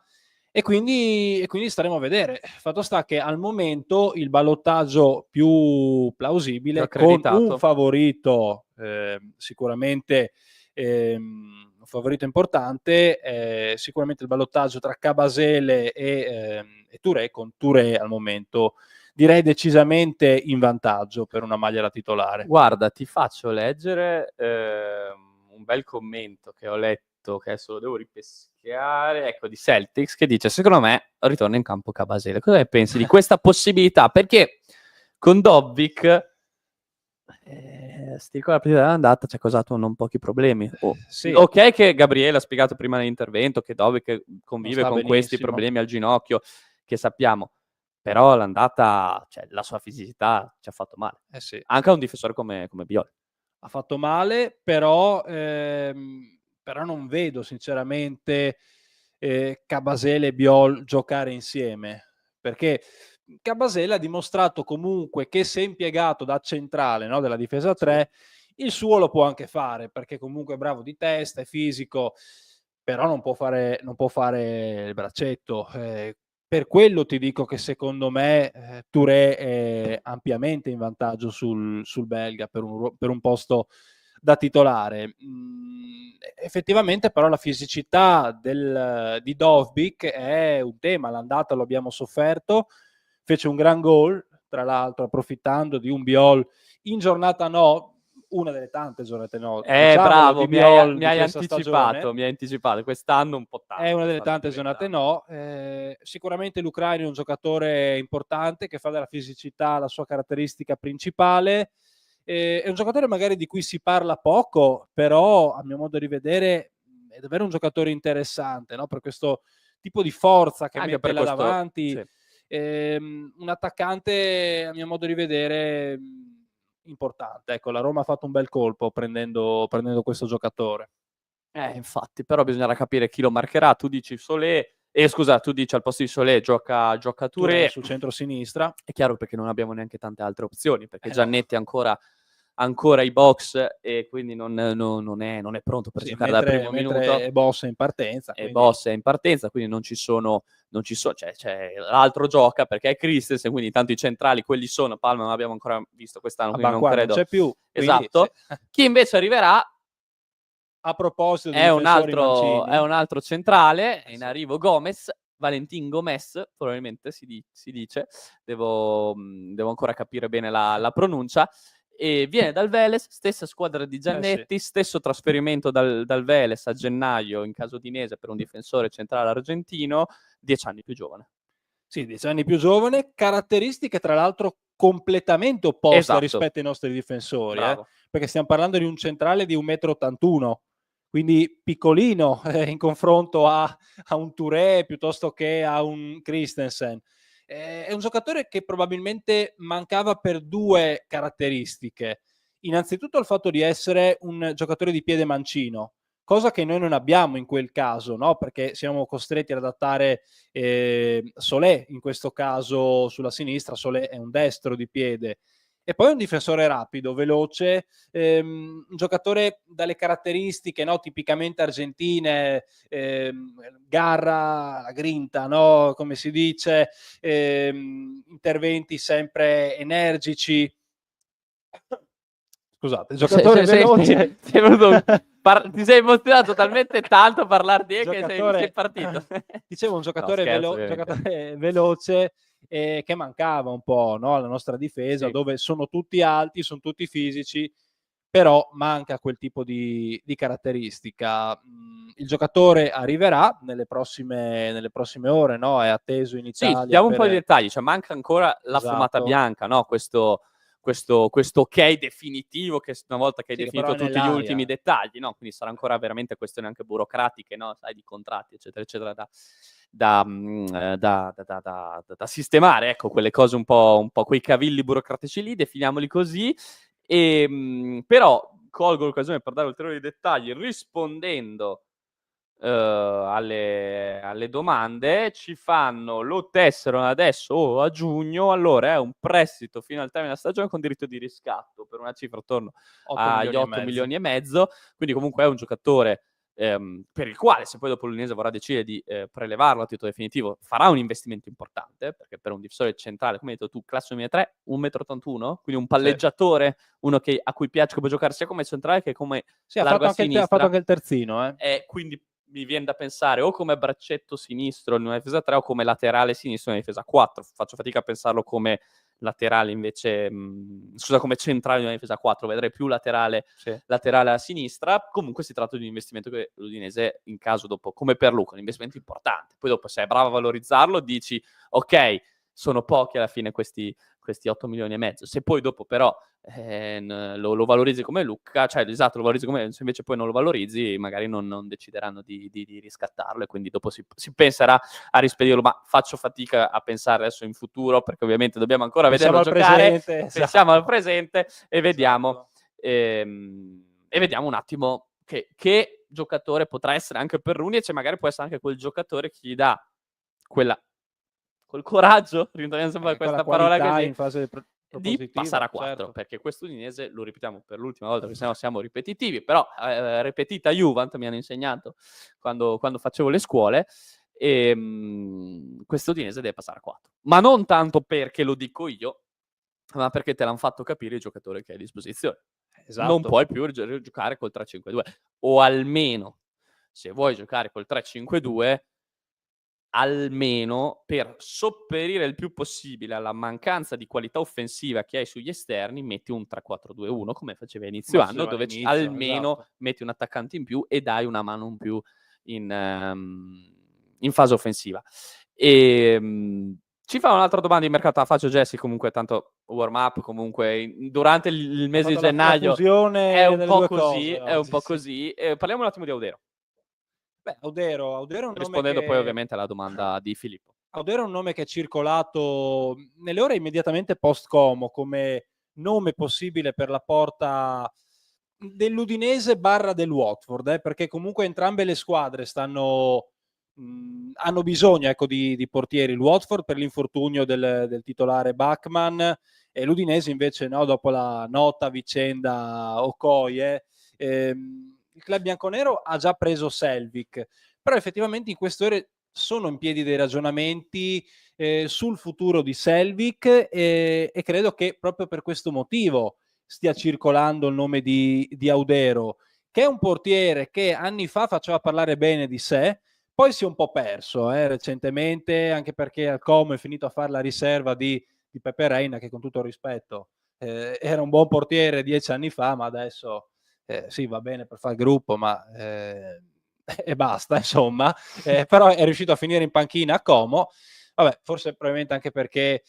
Speaker 3: e quindi staremo a vedere. Fatto sta che al momento il ballottaggio più plausibile, con un favorito sicuramente un favorito importante, sicuramente il ballottaggio tra Kabasele e Touré, con Touré al momento direi decisamente in vantaggio per una maglia da titolare.
Speaker 1: Guarda, ti faccio leggere un bel commento che ho letto, che adesso lo devo ripescare, ecco, di Celtics, che dice: secondo me ritorna in campo Kabasele. Cosa ne pensi di questa possibilità? Perché con Dobbik sti con la partita dell'andata ci ha causato non pochi problemi.
Speaker 3: Sì.
Speaker 1: Ok che Gabriele ha spiegato prima nell'intervento che Dobbik convive con questi problemi al ginocchio, che sappiamo, però l'andata, cioè, la sua fisicità ci ha fatto male.
Speaker 3: Sì.
Speaker 1: Anche a un difensore come Biol.
Speaker 3: Ha fatto male, però non vedo sinceramente Kabasele e Biol giocare insieme, perché Kabasele ha dimostrato comunque che, se impiegato da centrale, no, della difesa 3, il suo lo può anche fare, perché comunque è bravo di testa, è fisico, però non può fare il braccetto. Per quello ti dico che secondo me Touré è ampiamente in vantaggio sul belga per un posto da titolare. Effettivamente però la fisicità di Dovbyk è un tema, l'andata lo abbiamo sofferto, fece un gran gol, tra l'altro approfittando di un Biol in giornata una delle tante giornate
Speaker 1: Bravo,
Speaker 3: mi hai
Speaker 1: anticipato, quest'anno un po' tanto.
Speaker 3: È una delle tante giornate sicuramente l'ucraino è un giocatore importante che fa della fisicità la sua caratteristica principale, è un giocatore magari di cui si parla poco, però a mio modo di vedere è davvero un giocatore interessante, no? Per questo tipo di forza che
Speaker 1: anche
Speaker 3: mette là davanti,
Speaker 1: sì.
Speaker 3: Un attaccante a mio modo di vedere importante. Ecco, la Roma ha fatto un bel colpo prendendo questo giocatore.
Speaker 1: Infatti, però bisognerà capire chi lo marcherà. Tu dici Solé, tu dici al posto di Solé gioca Touré
Speaker 3: sul centro-sinistra.
Speaker 1: È chiaro, perché non abbiamo neanche tante altre opzioni, perché Giannetti è ancora i box, e quindi non è pronto per giocare dal primo minuto.
Speaker 3: E Boss è in partenza.
Speaker 1: Boss è in partenza, quindi non ci sono, cioè, l'altro gioca perché è Christensen, quindi tanto i centrali quelli sono. Palma non abbiamo ancora visto quest'anno, quindi non credo.
Speaker 3: Non c'è più.
Speaker 1: Esatto. Chi invece arriverà,
Speaker 3: a proposito
Speaker 1: è un altro centrale, è in arrivo Valentin Gomez, probabilmente si dice, devo ancora capire bene la pronuncia, e viene dal Vélez, stessa squadra di Giannetti, stesso trasferimento dal Vélez a gennaio in casa udinese per un difensore centrale argentino, 10 anni più giovane.
Speaker 3: Sì, 10 anni più giovane, caratteristiche tra l'altro completamente opposte rispetto ai nostri difensori, perché stiamo parlando di un centrale di 1,81 m, quindi piccolino in confronto a un Touré piuttosto che a un Christensen. È un giocatore che probabilmente mancava per due caratteristiche. Innanzitutto il fatto di essere un giocatore di piede mancino, cosa che noi non abbiamo in quel caso, no? Perché siamo costretti ad adattare Solé, in questo caso sulla sinistra. Solé è un destro di piede. E poi un difensore rapido, veloce, un giocatore dalle caratteristiche, no, tipicamente argentine, garra, la grinta, no, come si dice, interventi sempre energici. Scusate, giocatore veloce.
Speaker 1: Ti sei emozionato talmente tanto a parlare di che sei partito.
Speaker 3: Dicevo, un giocatore veloce, che mancava un po', no, alla nostra difesa, dove sono tutti alti, sono tutti fisici, però manca quel tipo di caratteristica. Il giocatore arriverà nelle prossime ore, no? È atteso in Italia.
Speaker 1: Sì, diamo un po' di dettagli, cioè manca ancora la fumata bianca, no? Questo questo ok definitivo, che una volta che hai
Speaker 3: Sì, che però
Speaker 1: definito
Speaker 3: è
Speaker 1: tutti gli
Speaker 3: nell'aria.
Speaker 1: ultimi dettagli, no? Quindi sarà ancora veramente questioni anche burocratiche, no? Sai, di contratti, eccetera, eccetera, da sistemare, ecco, quelle cose un po' quei cavilli burocratici lì, definiamoli così. Però colgo l'occasione per dare ulteriori dettagli rispondendo alle domande. Ci fanno: lo tesserano adesso o a giugno, allora è un prestito fino al termine della stagione con diritto di riscatto per una cifra attorno
Speaker 3: 8
Speaker 1: agli
Speaker 3: milioni e
Speaker 1: 8
Speaker 3: mezzo.
Speaker 1: milioni e mezzo, quindi comunque è un giocatore per il quale, se poi dopo l'Udinese vorrà decidere di prelevarlo a titolo definitivo, farà un investimento importante, perché per un difensore centrale, come hai detto tu, classe 2003, 1,81 m, quindi un palleggiatore, uno a cui piace, che può giocare sia come centrale che come
Speaker 3: Sì, ha
Speaker 1: largo
Speaker 3: fatto
Speaker 1: a
Speaker 3: anche
Speaker 1: sinistra.
Speaker 3: il terzino.
Speaker 1: Quindi mi viene da pensare o come braccetto sinistro in una difesa 3 o come laterale sinistro in una difesa 4. Faccio fatica a pensarlo come laterale invece, scusa, come centrale in una difesa 4, vedrei più laterale
Speaker 3: Sì.
Speaker 1: a sinistra. Comunque si tratta di un investimento che l'Udinese, in caso dopo, come per Luca, un investimento importante. Poi dopo, se è bravo a valorizzarlo, dici ok, sono pochi alla fine questi 8 milioni e mezzo. Se poi dopo però lo valorizzi come Luca, cioè esatto, lo valorizzi come, se invece poi non lo valorizzi, magari non decideranno di riscattarlo, e quindi dopo si penserà a rispedirlo. Ma faccio fatica a pensare adesso in futuro, perché ovviamente dobbiamo ancora
Speaker 3: Pensiamo
Speaker 1: vederlo
Speaker 3: al
Speaker 1: giocare.
Speaker 3: presente,
Speaker 1: Pensiamo al
Speaker 3: esatto.
Speaker 1: presente e vediamo,
Speaker 3: Esatto.
Speaker 1: e vediamo un attimo che giocatore potrà essere anche per Runic, e magari può essere anche quel giocatore che gli dà quel coraggio, ritorniamo sempre a
Speaker 3: Quella
Speaker 1: questa parola
Speaker 3: qualità
Speaker 1: così,
Speaker 3: in fase
Speaker 1: di passare
Speaker 3: propositiva,
Speaker 1: a 4,
Speaker 3: certo.
Speaker 1: perché questo Udinese, lo ripetiamo per l'ultima volta, perché sennò siamo ripetitivi, però repetita Juvent mi hanno insegnato quando facevo le scuole, questo Udinese deve passare a 4. Ma non tanto perché lo dico io, ma perché te l'hanno fatto capire i giocatori che hai a disposizione. Non
Speaker 3: Esatto.
Speaker 1: puoi più giocare col 3-5-2, o almeno, se vuoi giocare col 3-5-2, almeno per sopperire il più possibile alla mancanza di qualità offensiva che hai sugli esterni, metti un 3-4-2-1 come facevi a inizio
Speaker 3: Come
Speaker 1: anno,
Speaker 3: faceva
Speaker 1: dove
Speaker 3: all'inizio,
Speaker 1: almeno
Speaker 3: esatto.
Speaker 1: metti un attaccante in più e dai una mano in più in fase offensiva. Ci fa un'altra domanda di mercato, la faccio Jessy, comunque tanto warm up, comunque durante il
Speaker 3: Ha
Speaker 1: mese di
Speaker 3: fatto la
Speaker 1: gennaio è
Speaker 3: fusione
Speaker 1: un
Speaker 3: delle
Speaker 1: po'
Speaker 3: due
Speaker 1: così,
Speaker 3: cose
Speaker 1: è un
Speaker 3: oggi,
Speaker 1: po'
Speaker 3: sì.
Speaker 1: così. Parliamo un attimo di Audero,
Speaker 3: Beh, Audero è un nome
Speaker 1: rispondendo poi
Speaker 3: che
Speaker 1: ovviamente alla domanda di Filippo.
Speaker 3: Audero è un nome che è circolato nelle ore immediatamente post Como come nome possibile per la porta dell'Udinese barra del Watford, perché comunque entrambe le squadre hanno bisogno, ecco, di portieri. Il Watford per l'infortunio del titolare Bachmann, e l'Udinese invece no, dopo la nota vicenda Okoye. Il club bianconero ha già preso Selvik, però effettivamente in queste ore sono in piedi dei ragionamenti sul futuro di Selvik, e credo che proprio per questo motivo stia circolando il nome di Audero, che è un portiere che anni fa faceva parlare bene di sé, poi si è un po' perso recentemente, anche perché al Como è finito a fare la riserva di Pepe Reina, che con tutto il rispetto era un buon portiere 10 anni fa, ma adesso sì, va bene per fare il gruppo, ma e basta, insomma. Però è riuscito a finire in panchina a Como. Vabbè, forse probabilmente anche perché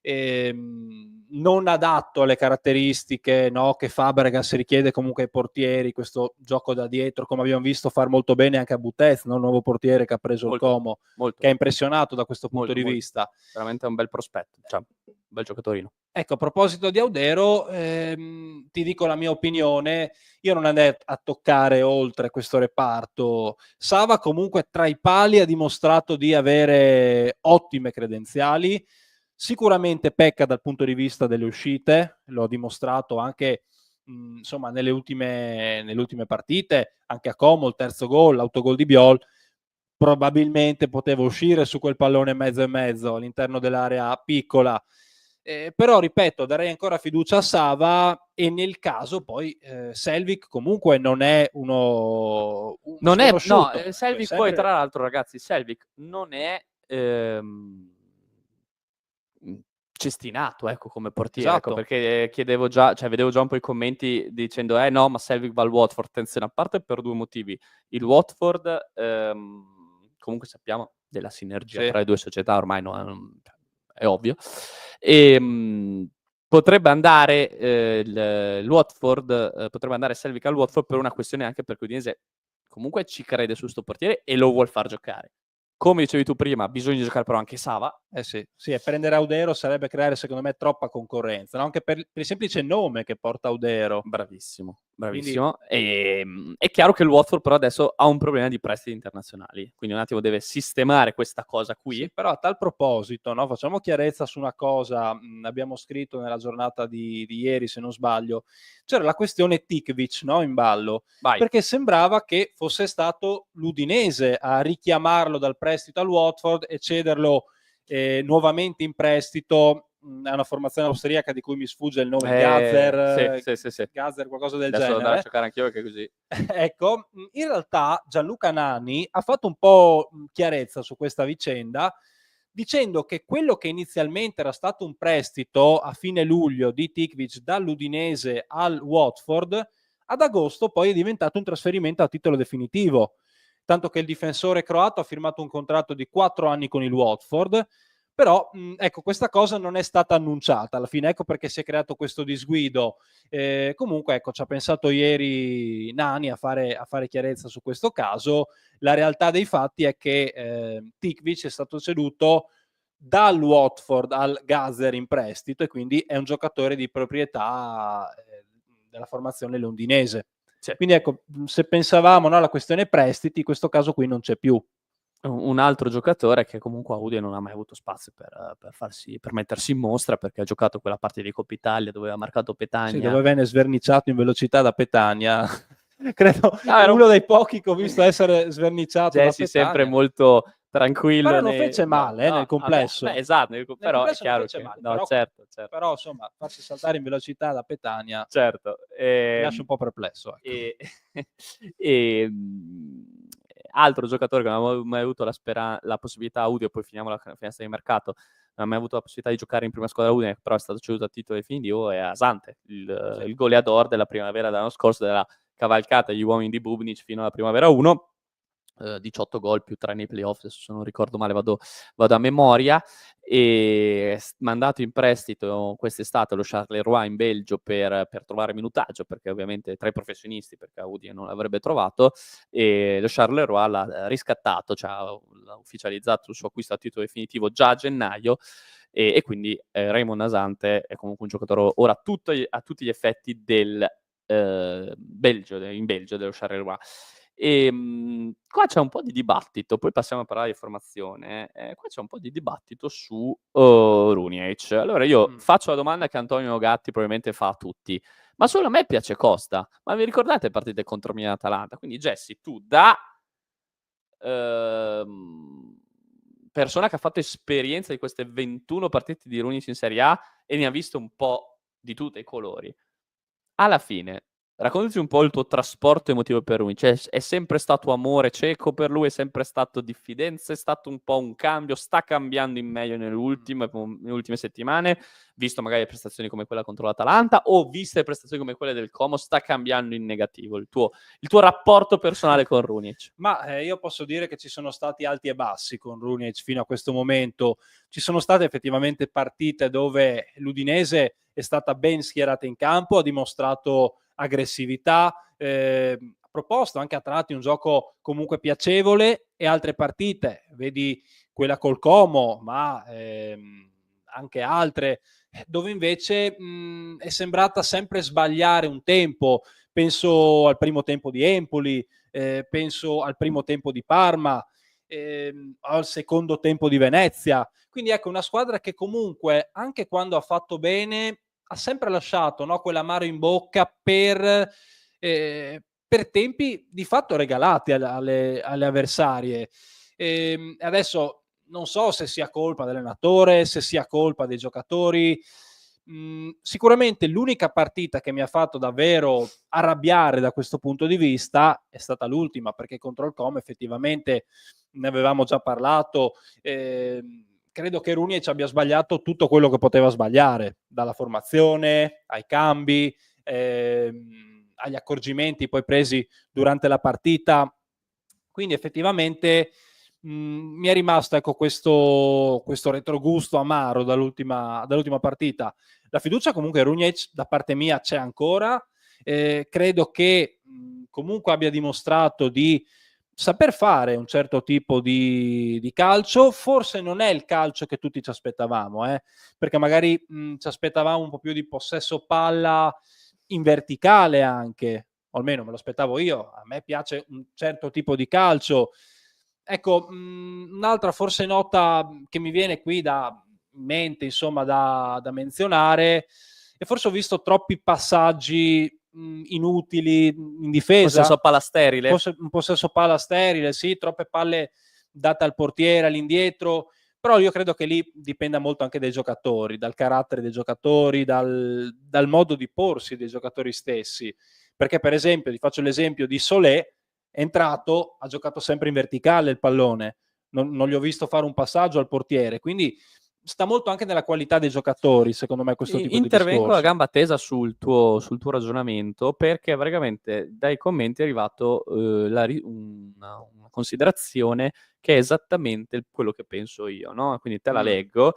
Speaker 3: non adatto alle caratteristiche, no, che Fabregas richiede comunque ai portieri, questo gioco da dietro, come abbiamo visto far molto bene anche a Butez, no? Il nuovo portiere che ha preso il
Speaker 1: Molto,
Speaker 3: Como,
Speaker 1: molto,
Speaker 3: che ha impressionato da questo punto
Speaker 1: molto,
Speaker 3: di
Speaker 1: molto.
Speaker 3: vista.
Speaker 1: Veramente è un bel prospetto, cioè un bel giocatorino.
Speaker 3: Ecco, a proposito di Audero, ti dico la mia opinione. Io non andrei a toccare oltre questo reparto. Sava comunque tra i pali ha dimostrato di avere ottime credenziali. Sicuramente pecca dal punto di vista delle uscite, lo ha dimostrato anche insomma nelle ultime partite, anche a Como il terzo gol, l'autogol di Biol, probabilmente poteva uscire su quel pallone mezzo e mezzo all'interno dell'area piccola. Però ripeto, darei ancora fiducia a Sava, e nel caso poi Selvik comunque non è uno
Speaker 1: Non è, no,
Speaker 3: sconosciuto, ecco, è
Speaker 1: Selvik poi tra
Speaker 3: sempre
Speaker 1: l'altro, ragazzi, Selvik non è cestinato, ecco, come portiere, ecco,
Speaker 3: esatto.
Speaker 1: perché vedevo già un po' i commenti dicendo no, ma Selvik va al Watford. Attenzione, a parte per due motivi. Il Watford, comunque sappiamo della sinergia
Speaker 3: Sì.
Speaker 1: tra le due società, ormai no, è ovvio. potrebbe andare il Watford, potrebbe andare Selvig al Watford per una questione anche perché l'Udinese comunque ci crede su sto portiere e lo vuol far giocare. Come dicevi tu prima, bisogna giocare però anche Sava.
Speaker 3: Sì, e prendere Audero sarebbe creare secondo me troppa concorrenza, no? Anche per il semplice nome che porta Audero.
Speaker 1: Bravissimo,
Speaker 3: Quindi
Speaker 1: bravissimo. È chiaro che il Watford però adesso ha un problema di prestiti internazionali, quindi un attimo deve sistemare questa cosa qui.
Speaker 3: sì, però a tal proposito, no, facciamo chiarezza su una cosa, abbiamo scritto nella giornata di ieri, se non sbaglio, c'era la questione Tikvic, no, in ballo,
Speaker 1: Vai.
Speaker 3: perché sembrava che fosse stato l'Udinese a richiamarlo dal prestito al Watford e cederlo nuovamente in prestito a una formazione austriaca di cui mi sfugge il nome, Gazer,
Speaker 1: sì.
Speaker 3: Gazer, qualcosa del
Speaker 1: Adesso devo andare a
Speaker 3: genere.
Speaker 1: cercare anch'io perché così.
Speaker 3: Ecco, in realtà Gianluca Nani ha fatto un po' chiarezza su questa vicenda, dicendo che quello che inizialmente era stato un prestito a fine luglio di Tikvic dall'Udinese al Watford, ad agosto poi è diventato un trasferimento a titolo definitivo, tanto che il difensore croato ha firmato un contratto di 4 anni con il Watford, però ecco, questa cosa non è stata annunciata alla fine, ecco perché si è creato questo disguido. Comunque ecco, ci ha pensato ieri Nani a fare chiarezza su questo caso. La realtà dei fatti è che Tikvic è stato ceduto dal Watford al Gazer in prestito e quindi è un giocatore di proprietà della formazione londinese.
Speaker 1: Sì.
Speaker 3: Quindi ecco, se pensavamo, no, alla questione prestiti, in questo caso qui non c'è più.
Speaker 1: Un altro giocatore che comunque a Udine non ha mai avuto spazio per mettersi in mostra, perché ha giocato quella parte di Coppa Italia dove ha marcato Petagna.
Speaker 3: Sì, dove venne sverniciato in velocità da Petagna. Credo
Speaker 1: era
Speaker 3: uno dei pochi che ho visto essere sverniciato da
Speaker 1: Jesse
Speaker 3: Petagna.
Speaker 1: sempre molto tranquillo.
Speaker 3: Però non fece male nel complesso.
Speaker 1: Vabbè, esatto,
Speaker 3: Nel
Speaker 1: però è
Speaker 3: complesso non
Speaker 1: chiaro
Speaker 3: fece
Speaker 1: che...
Speaker 3: male,
Speaker 1: No,
Speaker 3: però,
Speaker 1: certo.
Speaker 3: però insomma, farsi saltare in velocità da Petagna
Speaker 1: Certo.
Speaker 3: mi lascia un po' perplesso. Ecco.
Speaker 1: Altro giocatore che non aveva mai avuto la possibilità, Udine, poi finiamo la finestra di mercato, non ha mai avuto la possibilità di giocare in prima squadra Udine, però è stato ceduto a titolo definitivo, è Asante, il goleador della primavera dell'anno scorso, della cavalcata degli uomini di Bubnic fino alla primavera 1. 18 gol più 3 nei playoff, adesso se non ricordo male vado a memoria, e mandato in prestito quest'estate allo Charleroi in Belgio per trovare minutaggio, perché ovviamente tra i professionisti, perché Udine non l'avrebbe trovato, e lo Charleroi l'ha riscattato, cioè l'ha ufficializzato il suo acquisto a titolo definitivo già a gennaio, e quindi Raymond Asante è comunque un giocatore ora a tutti gli effetti del Belgio, in Belgio, dello Charleroi. Qua c'è un po' di dibattito, poi passiamo a parlare di formazione. Qua c'è un po' di dibattito su Runiec. Allora io faccio la domanda che Antonio Gatti probabilmente fa a tutti, ma solo a me piace Costa. Ma vi ricordate partite contro Milan Atalanta? Quindi Jesse, tu da persona che ha fatto esperienza di queste 21 partite di Runiec in Serie A e ne ha visto un po' di tutti i colori, alla fine raccontaci un po' il tuo trasporto emotivo per lui. Cioè, è sempre stato amore cieco per lui, è sempre stato diffidenza, è stato un po' un cambio, sta cambiando in meglio nelle ultime settimane, visto magari le prestazioni come quella contro l'Atalanta, o viste le prestazioni come quelle del Como, sta cambiando in negativo il tuo rapporto personale con Runiec?
Speaker 3: Ma io posso dire che ci sono stati alti e bassi con Runiec fino a questo momento. Ci sono state effettivamente partite dove l'Udinese è stata ben schierata in campo, ha dimostrato aggressività, ha proposto anche a tratti un gioco comunque piacevole, e altre partite, vedi quella col Como, ma anche altre, dove invece è sembrata sempre sbagliare un tempo. Penso al primo tempo di Empoli, penso al primo tempo di Parma, al secondo tempo di Venezia. Quindi ecco, una squadra che comunque, anche quando ha fatto bene, ha sempre lasciato, no, quell'amaro in bocca per tempi di fatto regalati alle avversarie. Adesso non so se sia colpa dell'allenatore, se sia colpa dei giocatori. Sicuramente l'unica partita che mi ha fatto davvero arrabbiare da questo punto di vista è stata l'ultima, perché contro il Como effettivamente ne avevamo già parlato. Credo che Runiec abbia sbagliato tutto quello che poteva sbagliare, dalla formazione ai cambi, agli accorgimenti poi presi durante la partita. Quindi effettivamente mi è rimasto, ecco, questo retrogusto amaro dall'ultima partita. La fiducia comunque Runjaic da parte mia c'è ancora, credo che comunque abbia dimostrato di saper fare un certo tipo di calcio. Forse non è il calcio che tutti ci aspettavamo, perché magari ci aspettavamo un po' più di possesso palla in verticale anche, o almeno me lo aspettavo io. A me piace un certo tipo di calcio. Ecco, un'altra forse nota che mi viene qui in mente, insomma, da menzionare, e forse ho visto troppi passaggi inutili in difesa.
Speaker 1: Possesso palla sterile.
Speaker 3: Forse un possesso palla sterile, sì, troppe palle date al portiere, all'indietro, però io credo che lì dipenda molto anche dai giocatori, dal carattere dei giocatori, dal modo di porsi dei giocatori stessi. Perché per esempio, ti faccio l'esempio di Solé, è entrato, ha giocato sempre in verticale il pallone, non gli ho visto fare un passaggio al portiere, quindi sta molto anche nella qualità dei giocatori, secondo me, questo tipo di discorso.
Speaker 1: Intervengo a gamba tesa sul tuo ragionamento, perché praticamente dai commenti è arrivato una considerazione che è esattamente quello che penso io, no? Quindi te la leggo.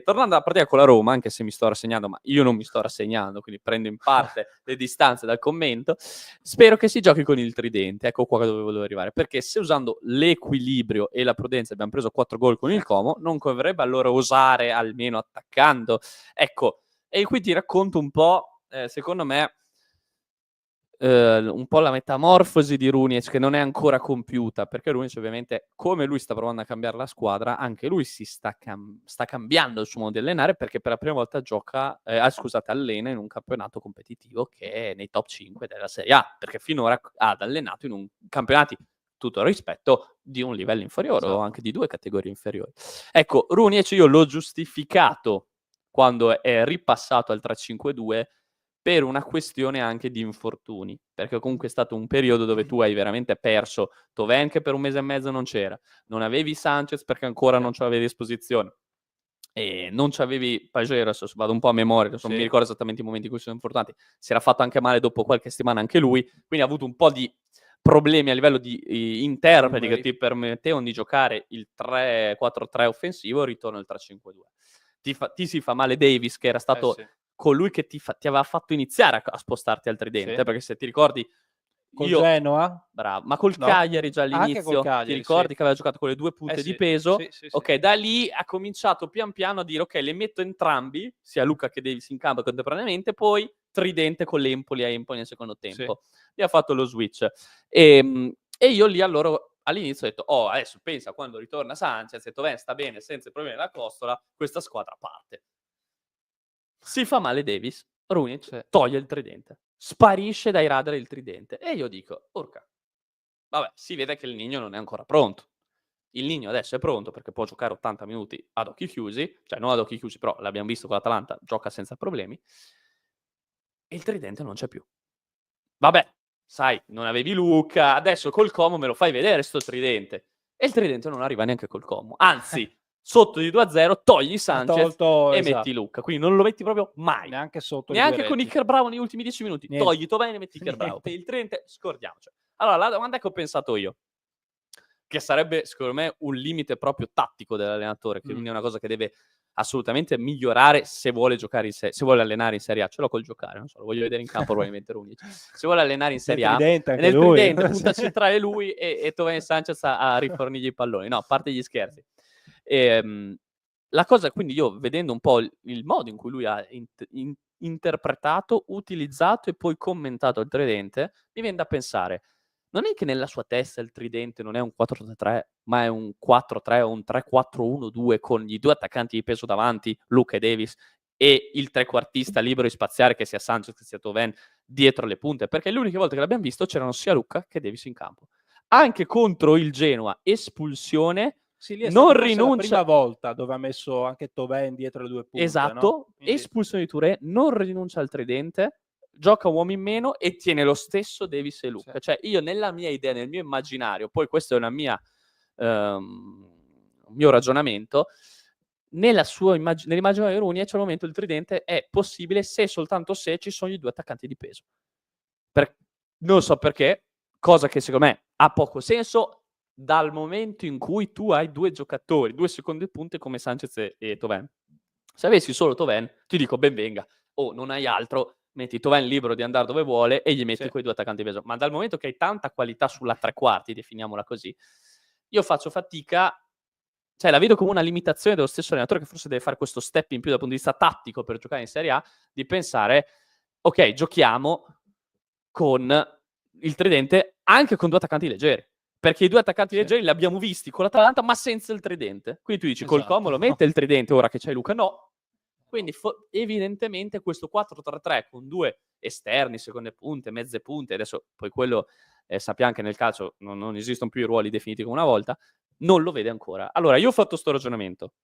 Speaker 1: Tornando alla partita con la Roma, anche se mi sto rassegnando, ma io non mi sto rassegnando, quindi prendo in parte le distanze dal commento, spero che si giochi con il tridente. Ecco qua dove volevo arrivare, perché se usando l'equilibrio e la prudenza abbiamo preso 4 gol con il Como, non converrebbe allora osare almeno attaccando? Ecco, e qui ti racconto un po', secondo me, un po' la metamorfosi di Runjaic, che non è ancora compiuta, perché Runjaic ovviamente, come lui sta provando a cambiare la squadra, anche lui si sta cambiando il suo modo di allenare, perché per la prima volta allena in un campionato competitivo che è nei top 5 della Serie A, perché finora ha allenato in un campionato, tutto il rispetto, di un livello inferiore, o anche di 2 categorie inferiori. Ecco, Runjaic io l'ho giustificato quando è ripassato al 3-5-2 per una questione anche di infortuni, perché comunque è stato un periodo dove tu hai veramente perso Thauvin, che per un mese e mezzo non c'era, non avevi Sanchez perché ancora non ce l'avevi a disposizione, e non c'avevi Pagero, adesso vado un po' a memoria, non mi ricordo esattamente i momenti in cui sono infortunati, si era fatto anche male dopo qualche settimana anche lui, quindi ha avuto un po' di problemi a livello di interpreti che ti permettevano di giocare il 3-4-3 offensivo, ritorno al 3-5-2. Ti si fa male Davis, che era stato colui che ti aveva fatto iniziare a spostarti al tridente, perché se ti ricordi
Speaker 3: col Genoa,
Speaker 1: bravo, ma col Cagliari già all'inizio,
Speaker 3: Cagliari,
Speaker 1: ti ricordi che aveva giocato con le 2 punte di peso? Ok, da lì ha cominciato pian piano a dire ok, le metto entrambi, sia Luca che Davis in campo contemporaneamente, poi tridente con l'Empoli a Empoli nel secondo tempo. Lì ha fatto lo switch. E io lì allora all'inizio ho detto, adesso pensa quando ritorna Sanchez, ha detto, sta bene, senza problemi della costola, questa squadra parte. Si fa male Davis, Runjaic toglie il tridente, sparisce dai radar il tridente, e io dico, porca, vabbè, si vede che il Nino non è ancora pronto. Il Nino adesso è pronto perché può giocare 80 minuti ad occhi chiusi, cioè non ad occhi chiusi, però l'abbiamo visto con l'Atalanta, gioca senza problemi, e il tridente non c'è più. Vabbè, sai, non avevi Luca, adesso col Como me lo fai vedere sto tridente, e il tridente non arriva neanche col Como, anzi sotto di 2-0 togli Sanchez e metti Luca, quindi non lo metti proprio mai,
Speaker 3: neanche sotto,
Speaker 1: neanche con Iker Bravo negli ultimi 10 minuti. Togli Thauvin e metti Iker Bravo, per il tridente scordiamoci. Allora la domanda che ho pensato io, che sarebbe secondo me un limite proprio tattico dell'allenatore, che quindi è una cosa che deve assolutamente migliorare se vuole giocare se vuole allenare in Serie A. Ce l'ho col giocare, non so, lo voglio vedere in campo probabilmente Runjaic. Se vuole allenare in Serie A, nel tridente, punta centrale lui e Thauvin Sanchez a rifornirgli i palloni. No, a parte gli scherzi. La cosa, quindi io vedendo un po' il modo in cui lui ha interpretato, utilizzato e poi commentato il tridente, mi viene da pensare, non è che nella sua testa il tridente non è un 4-3-3, ma è un 4-3 o un 3-4-1-2 con gli 2 attaccanti di peso davanti, Luca e Davis, e il trequartista libero di spaziare, che sia Sanchez che sia Thauvin, dietro le punte, perché le uniche volte che l'abbiamo visto c'erano sia Luca che Davis in campo. Anche contro il Genoa, espulsione, non rinuncia,
Speaker 3: la prima volta dove ha messo anche Thauvin dietro le 2 punte.
Speaker 1: Esatto, no? Quindi espulsione di Touré, non rinuncia al tridente, gioca uomo in meno e tiene lo stesso Davis e Luca. Cioè io nella mia idea, nel mio immaginario, poi questo è una mia mio ragionamento, nell'immaginario di Runjaic al momento il tridente è possibile se e soltanto se ci sono gli 2 attaccanti di peso. Non so perché, cosa che secondo me ha poco senso, dal momento in cui tu hai due giocatori, due seconde punte come Sanchez e Thauvin. Se avessi solo Thauvin, ti dico ben venga. Non hai altro, metti Thauvin libero di andare dove vuole e gli metti
Speaker 3: Sì.
Speaker 1: quei due attaccanti peso. Ma dal momento che hai tanta qualità sulla tre quarti, definiamola così, io faccio fatica, cioè la vedo come una limitazione dello stesso allenatore, che forse deve fare questo step in più dal punto di vista tattico per giocare in Serie A, di pensare, ok, giochiamo con il tridente anche con due attaccanti leggeri. Perché i due attaccanti leggeri li abbiamo visti con l'Atalanta, ma senza il tridente. Quindi tu dici, col Como lo mette il tridente ora che c'hai Luca? No. Quindi evidentemente questo 4-3-3 con due esterni, seconde punte, mezze punte, adesso poi quello sappiamo che nel calcio non esistono più i ruoli definiti come una volta, non lo vede ancora. Allora, io ho fatto sto ragionamento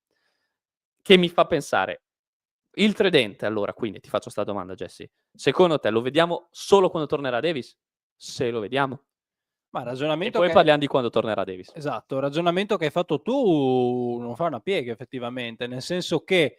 Speaker 1: che mi fa pensare, il tridente, allora, quindi ti faccio sta domanda, Jesse, secondo te lo vediamo solo quando tornerà Davis? Se lo vediamo.
Speaker 3: Ma
Speaker 1: E
Speaker 3: ragionamento
Speaker 1: poi
Speaker 3: che...
Speaker 1: parliamo di quando tornerà Davis.
Speaker 3: Esatto, il ragionamento che hai fatto tu non fa una piega effettivamente, nel senso che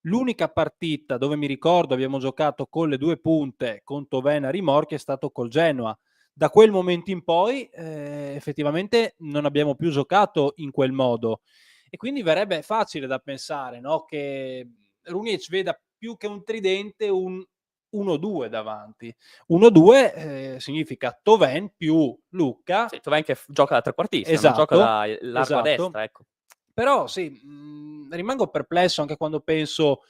Speaker 3: l'unica partita dove mi ricordo abbiamo giocato con le due punte con Thauvin a rimorchio è stato col Genoa. Da quel momento in poi effettivamente non abbiamo più giocato in quel modo e quindi verrebbe facile da pensare, no? Che Rounic veda più che un tridente un 1-2 davanti. 1-2 significa Thauvin più Lucca.
Speaker 1: Sì, Thauvin che gioca da trequartista, non gioca
Speaker 3: Esatto,
Speaker 1: da largo a
Speaker 3: esatto.
Speaker 1: destra, ecco.
Speaker 3: Però sì, rimango perplesso anche quando penso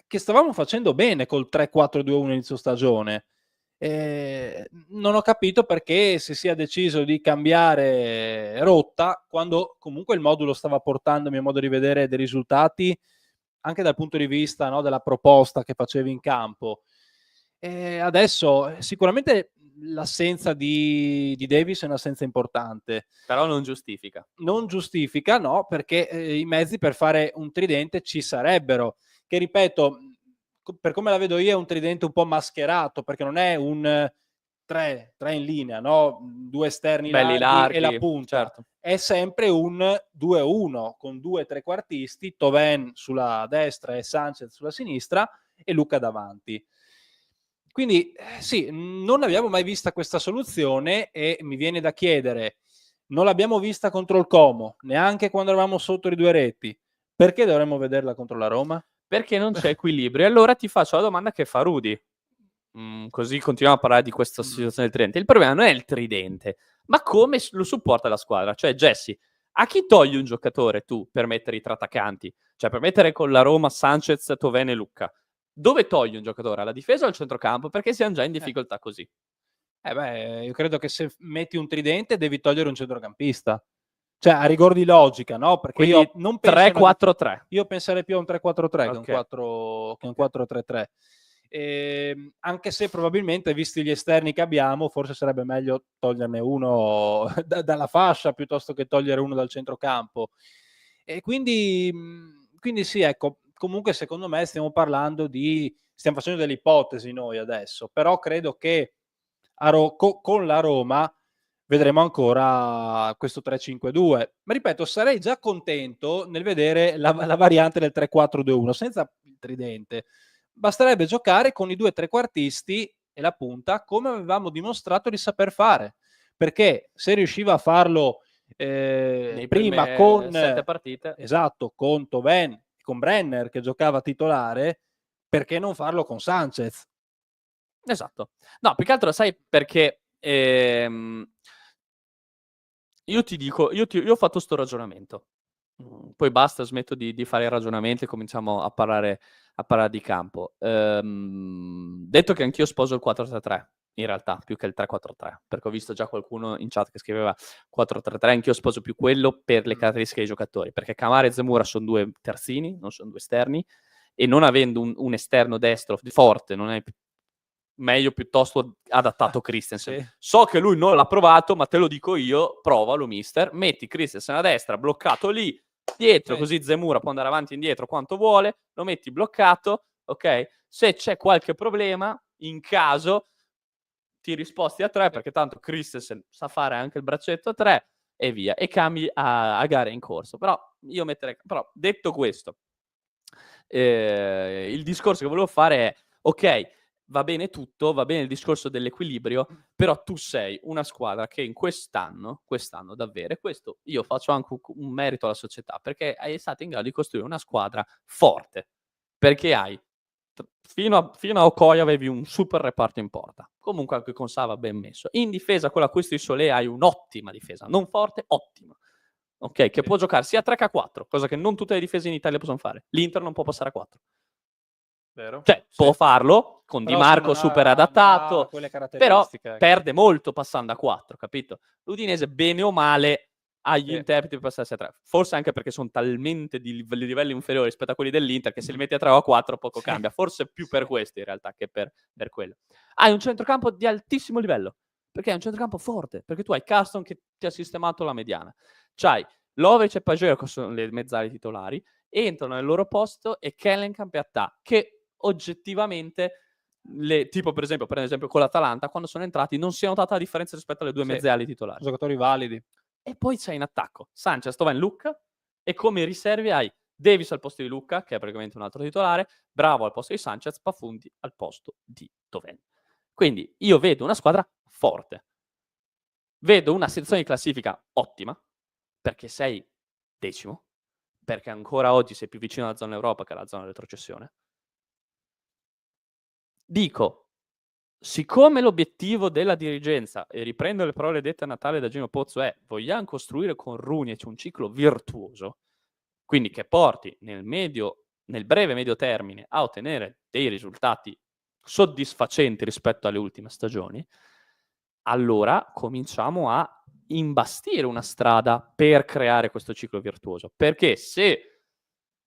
Speaker 3: che stavamo facendo bene col 3-4-2-1 inizio stagione. Non ho capito perché si sia deciso di cambiare rotta quando comunque il modulo stava portando, a mio modo di vedere, dei risultati anche dal punto di vista, no, della proposta che facevi in campo. Adesso sicuramente l'assenza di Davis è un'assenza importante.
Speaker 1: Però non giustifica.
Speaker 3: Non giustifica, no, perché i mezzi per fare un tridente ci sarebbero, che ripeto, per come la vedo io è un tridente un po' mascherato, perché non è un 3 in linea, no? Due esterni
Speaker 1: Belli
Speaker 3: larghi e la
Speaker 1: larghi,
Speaker 3: punta.
Speaker 1: certo.
Speaker 3: È sempre un 2-1 con due trequartisti, Thauvin sulla destra e Sanchez sulla sinistra e Lucca davanti. Quindi sì, non abbiamo mai vista questa soluzione e mi viene da chiedere, non l'abbiamo vista contro il Como, neanche quando eravamo sotto i due reti, perché dovremmo vederla contro la Roma?
Speaker 1: Perché non c'è equilibrio. E allora ti faccio la domanda che fa Rudy. Così continuiamo a parlare di questa situazione del tridente. Il problema non è il tridente, ma come lo supporta la squadra. Cioè, Jesse, a chi togli un giocatore tu per mettere i tre attaccanti? Cioè, per mettere con la Roma Sanchez, Thauvin e Lucca. Dove togli un giocatore? Alla difesa o al centrocampo? Perché siamo già in difficoltà così.
Speaker 3: Io credo che se metti un tridente devi togliere un centrocampista. Cioè, a rigor di logica, no? Perché
Speaker 1: Quindi
Speaker 3: io non penso
Speaker 1: 3-4-3.
Speaker 3: Io penserei più a un 3-4-3
Speaker 1: Okay.
Speaker 3: che un 4-3-3. Anche se probabilmente, visti gli esterni che abbiamo, forse sarebbe meglio toglierne uno dalla fascia piuttosto che togliere uno dal centrocampo. E quindi sì, ecco, comunque secondo me stiamo facendo delle ipotesi noi adesso, però credo che con la Roma vedremo ancora questo 3-5-2. Ma ripeto, sarei già contento nel vedere la variante del 3-4-2-1 senza il tridente. Basterebbe giocare con i due trequartisti e la punta come avevamo dimostrato di saper fare. Perché se riusciva a farlo prima con
Speaker 1: 7 partite.
Speaker 3: Esatto, con Thauvin, con Brenner che giocava titolare, perché non farlo con Sanchez?
Speaker 1: Esatto. No, più che altro sai perché io ti dico, io ho fatto sto ragionamento. Poi basta, smetto di fare i ragionamenti e cominciamo a parlare di campo. Detto che anch'io sposo il 4-3-3, in realtà, più che il 3-4-3, perché ho visto già qualcuno in chat che scriveva 4-3-3, anch'io sposo più quello per le caratteristiche dei giocatori, perché Kamara e Zemura sono due terzini, non sono due esterni, e non avendo un esterno destro forte, non è meglio piuttosto adattato Christensen.
Speaker 3: Sì.
Speaker 1: So che lui non l'ha provato, ma te lo dico io, provalo mister, metti Christensen a destra, bloccato lì, dietro, così Zemura può andare avanti e indietro quanto vuole, lo metti bloccato, ok? Se c'è qualche problema, in caso, ti risposti a 3, perché tanto Christensen sa fare anche il braccetto a 3, e via, e cambi a gare in corso. Però io metterei... Però, detto questo, il discorso che volevo fare è, ok, va bene tutto, va bene il discorso dell'equilibrio, però tu sei una squadra che in quest'anno davvero, e questo io faccio anche un merito alla società, perché è stata in grado di costruire una squadra forte, perché hai fino a Okoye avevi un super reparto in porta, comunque anche con Sava ben messo. In difesa con l'acquisto di Solé hai un'ottima difesa, non forte, ottima. Ok, che può giocare sia a 3 che a 4, cosa che non tutte le difese in Italia possono fare. L'Inter non può passare a 4.
Speaker 3: Vero?
Speaker 1: Cioè,
Speaker 3: Sì.
Speaker 1: può farlo con Di
Speaker 3: Però sì,
Speaker 1: Marco
Speaker 3: non
Speaker 1: super
Speaker 3: ha
Speaker 1: adattato,
Speaker 3: quelle
Speaker 1: però
Speaker 3: caratteristiche, ecco.
Speaker 1: perde molto passando a 4, capito? L'Udinese, bene o male, ha gli
Speaker 3: Sì.
Speaker 1: interpreti per passarsi a 3. Forse anche perché sono talmente di livelli inferiori rispetto a quelli dell'Inter che se li metti a 3 o a 4 poco
Speaker 3: Sì.
Speaker 1: cambia. Forse più per questo in realtà che per quello. Hai un centrocampo di altissimo livello, perché è un centrocampo forte, perché tu hai Caston che ti ha sistemato la mediana. C'hai Lovic e Pagero che sono le mezzali titolari, entrano nel loro posto e Kellenkamp e Attà, che oggettivamente tipo per esempio con l'Atalanta, quando sono entrati non si è notata la differenza rispetto alle due
Speaker 3: Sì.
Speaker 1: mezzali titolari.
Speaker 3: Giocatori validi.
Speaker 1: E poi c'è in attacco Sanchez, Thauvin, Lucca, e come riserve hai Davis al posto di Lucca, che è praticamente un altro titolare, Bravo al posto di Sanchez, Pafundi al posto di Thauvin. Quindi io vedo una squadra forte, vedo una situazione di classifica ottima, perché sei 10º, perché ancora oggi sei più vicino alla zona Europa che alla zona retrocessione. Dico, siccome l'obiettivo della dirigenza, e riprendo le parole dette a Natale da Gino Pozzo, è vogliamo costruire con Rounic un ciclo virtuoso, quindi che porti nel breve medio termine a ottenere dei risultati soddisfacenti rispetto alle ultime stagioni, allora cominciamo a imbastire una strada per creare questo ciclo virtuoso. Perché se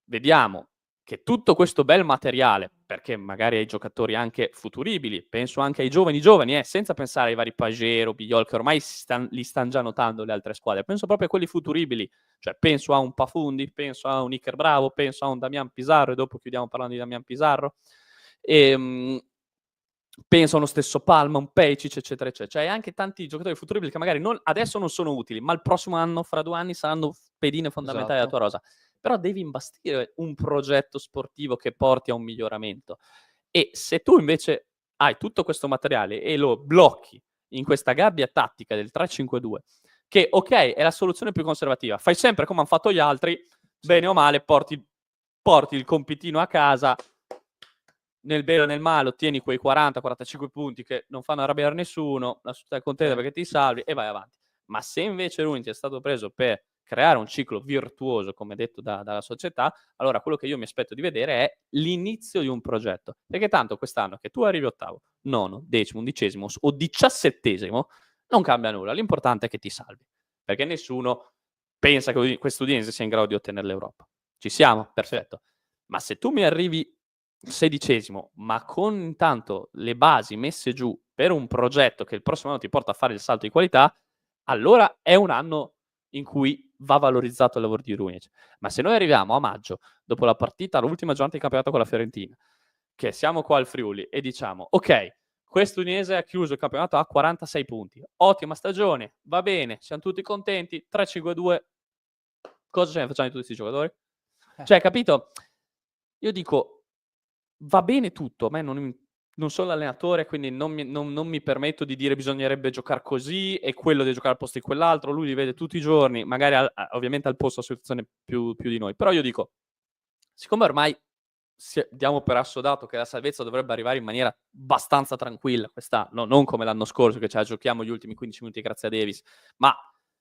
Speaker 1: vediamo che tutto questo bel materiale, perché magari ai giocatori anche futuribili, penso anche ai giovani, senza pensare ai vari Pagero, Bigliol, che ormai li stanno già notando le altre squadre, penso proprio a quelli futuribili, cioè penso a un Pafundi, penso a un Iker Bravo, penso a un Damian Pizarro, e dopo chiudiamo parlando di Damian Pizarro, penso a uno stesso Palma, un Pejcic, eccetera, eccetera. Cioè anche tanti giocatori futuribili che magari adesso non sono utili, ma il prossimo anno, fra 2 anni, saranno pedine fondamentali della tua rosa. Però devi imbastire un progetto sportivo che porti a un miglioramento. E se tu invece hai tutto questo materiale e lo blocchi in questa gabbia tattica del 3-5-2, che ok, è la soluzione più conservativa, fai sempre come hanno fatto gli altri, bene o male, porti il compitino a casa, nel bene o nel male ottieni quei 40-45 punti che non fanno arrabbiare nessuno, la società è contenta perché ti salvi e vai avanti. Ma se invece Rounic è stato preso per creare un ciclo virtuoso, come detto dalla società, allora quello che io mi aspetto di vedere è l'inizio di un progetto. Perché tanto quest'anno che tu arrivi ottavo, nono, decimo, undicesimo o 17esimo, non cambia nulla. L'importante è che ti salvi. Perché nessuno pensa che questo Udinese sia in grado di ottenere l'Europa. Ci siamo? Perfetto. Ma se tu mi arrivi 16esimo, ma con intanto le basi messe giù per un progetto che il prossimo anno ti porta a fare il salto di qualità, allora è un anno in cui va valorizzato il lavoro di Rounic. Ma se noi arriviamo a maggio, dopo la partita, l'ultima giornata di campionato con la Fiorentina, che siamo qua al Friuli e diciamo, ok, questo Udinese ha chiuso il campionato a 46 punti, ottima stagione, va bene, siamo tutti contenti, 3-5-2, cosa ce ne facciamo di tutti questi giocatori? Cioè, capito? Io dico, va bene tutto, a me non sono l'allenatore, quindi non mi permetto di dire bisognerebbe giocare così e quello deve giocare al posto di quell'altro, lui li vede tutti i giorni, magari ovviamente al posto a situazione più di noi, però io dico, siccome ormai diamo per assodato che la salvezza dovrebbe arrivare in maniera abbastanza tranquilla quest'anno, non come l'anno scorso che ce la giochiamo gli ultimi 15 minuti grazie a Davis, ma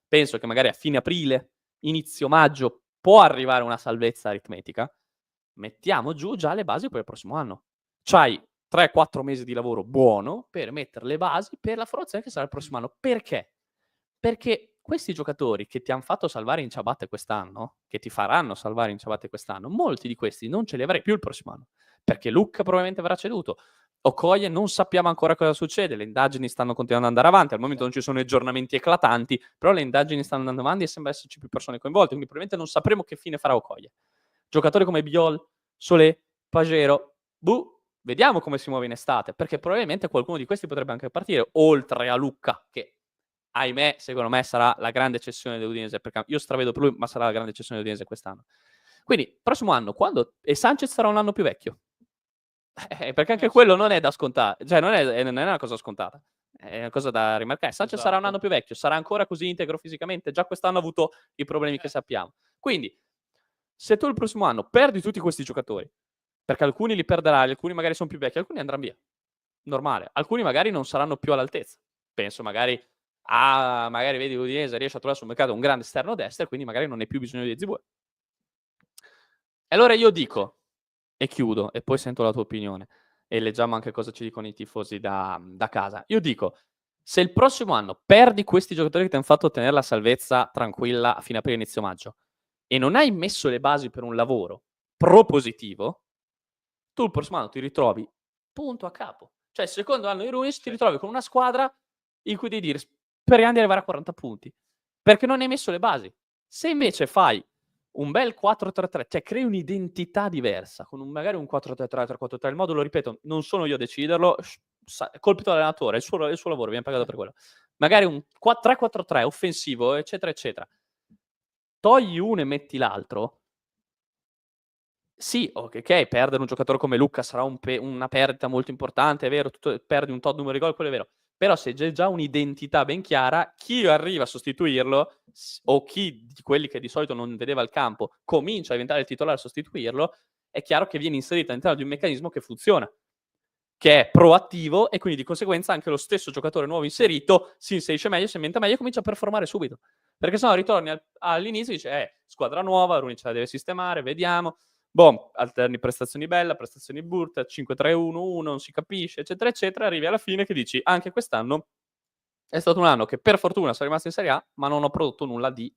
Speaker 1: penso che magari a fine aprile, inizio maggio può arrivare una salvezza aritmetica, mettiamo giù già le basi per il prossimo anno. C'hai 3-4 mesi di lavoro buono per mettere le basi per la formazione che sarà il prossimo anno. Perché? Perché questi giocatori che ti hanno fatto salvare in ciabatte quest'anno, che ti faranno salvare in ciabatte quest'anno, molti di questi non ce li avrai più il prossimo anno. Perché Lucca probabilmente verrà ceduto. Okoye non sappiamo ancora cosa succede, le indagini stanno continuando ad andare avanti, al momento non ci sono aggiornamenti eclatanti, però le indagini stanno andando avanti e sembra esserci più persone coinvolte, quindi probabilmente non sapremo che fine farà Okoye. Giocatori come Biol, Solé, Pagero, vediamo come si muove in estate, perché probabilmente qualcuno di questi potrebbe anche partire, oltre a Lucca, che ahimè, secondo me sarà la grande cessione dell'Udinese, perché io stravedo per lui, ma sarà la grande cessione dell'Udinese quest'anno. Quindi, prossimo anno, e Sanchez sarà un anno più vecchio. Perché anche quello non è da scontare, cioè non è una cosa scontata, è una cosa da rimarcare. Sanchez sarà un
Speaker 3: Esatto.
Speaker 1: anno più vecchio, sarà ancora così integro fisicamente, già quest'anno ha avuto i problemi che sappiamo. Quindi, se tu il prossimo anno perdi tutti questi giocatori, perché alcuni li perderai, alcuni magari sono più vecchi, alcuni andranno via, normale, alcuni magari non saranno più all'altezza. Penso magari magari vedi l'Udinese riesce a trovare sul mercato un grande esterno destro e quindi magari non hai più bisogno di Zibue. E allora io dico, e chiudo, e poi sento la tua opinione, e leggiamo anche cosa ci dicono i tifosi da casa. Io dico, se il prossimo anno perdi questi giocatori che ti hanno fatto ottenere la salvezza tranquilla a fine aprile, inizio maggio, e non hai messo le basi per un lavoro propositivo, tu il prossimo anno ti ritrovi punto a capo. Cioè, il secondo anno di Ruiz ti ritrovi con una squadra in cui devi dire speriamo di arrivare a 40 punti, perché non hai messo le basi. Se invece fai un bel 4-3-3, cioè crei un'identità diversa, con magari un 4-3-3, 3-4-3, il modulo, ripeto, non sono io a deciderlo, colpito dall'allenatore, il suo lavoro, viene pagato per quello. Magari un 3-4-3 offensivo, eccetera, eccetera. Togli uno e metti l'altro. Sì, ok, perdere un giocatore come Lucca sarà una perdita molto importante, è vero, perdi un tot numero di gol, quello è vero. Però se c'è già un'identità ben chiara, chi arriva a sostituirlo, o chi di quelli che di solito non vedeva il campo comincia a diventare il titolare a sostituirlo, è chiaro che viene inserito all'interno di un meccanismo che funziona, che è proattivo, e quindi di conseguenza anche lo stesso giocatore nuovo inserito si inserisce meglio, si ambienta meglio e comincia a performare subito. Perché sennò ritorni all'inizio e dici, squadra nuova, Rooney ce la deve sistemare, vediamo. Boh, alterni prestazioni belle, prestazioni brutta, 5-3-1-1, non si capisce, eccetera, eccetera. Arrivi alla fine che dici, anche quest'anno è stato un anno che per fortuna sono rimasto in Serie A, ma non ho prodotto nulla di...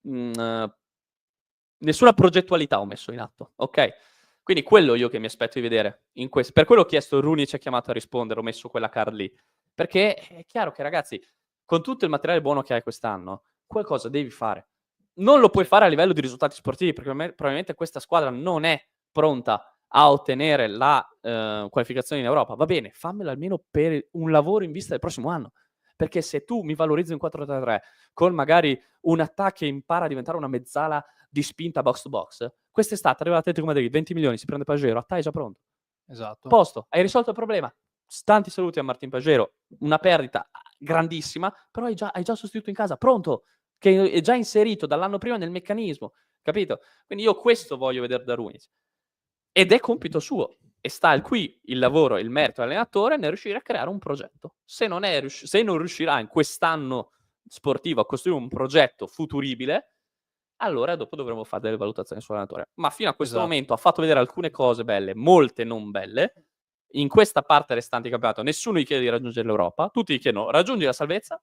Speaker 1: nessuna progettualità ho messo in atto, ok? Quindi quello io che mi aspetto di vedere in questo. Per quello ho chiesto, Rooney ci ha chiamato a rispondere, ho messo quella card lì. Perché è chiaro che, ragazzi, con tutto il materiale buono che hai quest'anno, qualcosa devi fare. Non lo puoi fare a livello di risultati sportivi, perché probabilmente questa squadra non è pronta a ottenere la qualificazione in Europa. Va bene, fammelo almeno per un lavoro in vista del prossimo anno. Perché se tu mi valorizzi un 4-3-3 con magari un attacco che impara a diventare una mezzala di spinta box to box, quest'estate arriva l'Atletico Madrid, 20 milioni, si prende Pagero, è già pronto.
Speaker 3: Esatto.
Speaker 1: Posto, hai risolto il problema. Tanti saluti a Martin Pagero, una perdita grandissima, però hai già sostituito in casa, pronto, che è già inserito dall'anno prima nel meccanismo, capito? Quindi io questo voglio vedere da Ruiz. Ed è compito suo. E sta qui il lavoro e il merito dell'allenatore nel riuscire a creare un progetto. Se non riuscirà in quest'anno sportivo a costruire un progetto futuribile, allora dopo dovremo fare delle valutazioni sull'allenatore. Ma fino a questo momento ha fatto vedere alcune cose belle, molte non belle. In questa parte restante di campionato nessuno gli chiede di raggiungere l'Europa, tutti gli chiedono raggiungi la salvezza.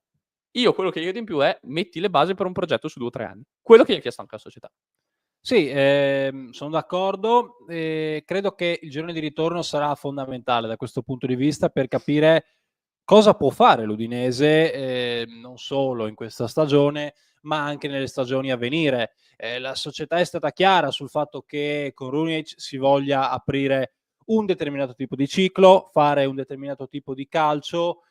Speaker 1: Io quello che gli chiedo in più è metti le basi per un progetto su 2 o 3 anni. Quello che gli ha chiesto anche la società.
Speaker 3: Sì, sono d'accordo. Credo che il girone di ritorno sarà fondamentale da questo punto di vista per capire cosa può fare l'Udinese, non solo in questa stagione, ma anche nelle stagioni a venire. La società è stata chiara sul fatto che con Rooney si voglia aprire un determinato tipo di ciclo, fare un determinato tipo di calcio.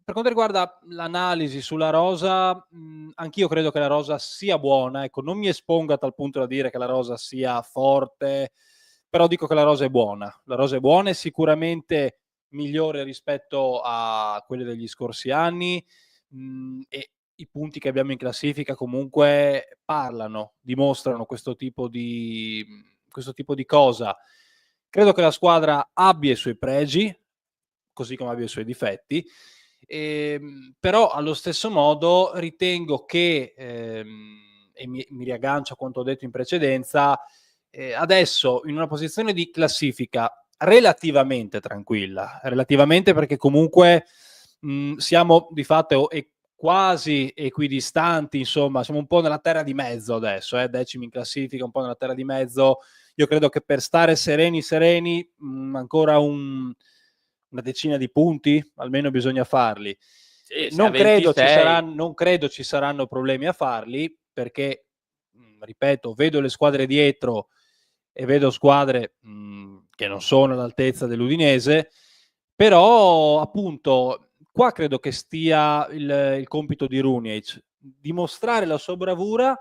Speaker 3: Per quanto riguarda l'analisi sulla rosa, anch'io credo che la rosa sia buona. Ecco, non mi espongo a tal punto da dire che la rosa sia forte, però dico che la rosa è buona. La rosa è buona, è sicuramente migliore rispetto a quelle degli scorsi anni, e i punti che abbiamo in classifica comunque parlano, dimostrano questo tipo di cosa. Credo che la squadra abbia i suoi pregi, così come abbia i suoi difetti. Però allo stesso modo ritengo che, e mi riaggancio a quanto ho detto in precedenza, adesso in una posizione di classifica relativamente tranquilla, relativamente perché comunque siamo di fatto quasi equidistanti, insomma, siamo un po' nella terra di mezzo adesso, decimi in classifica, un po' nella terra di mezzo. Io credo che per stare sereni, ancora una decina di punti almeno bisogna farli.
Speaker 1: Sì,
Speaker 3: Non credo ci saranno problemi a farli, perché ripeto, vedo le squadre dietro e vedo squadre che non sono all'altezza dell'Udinese, però appunto qua credo che stia il compito di Rooney, dimostrare la sua bravura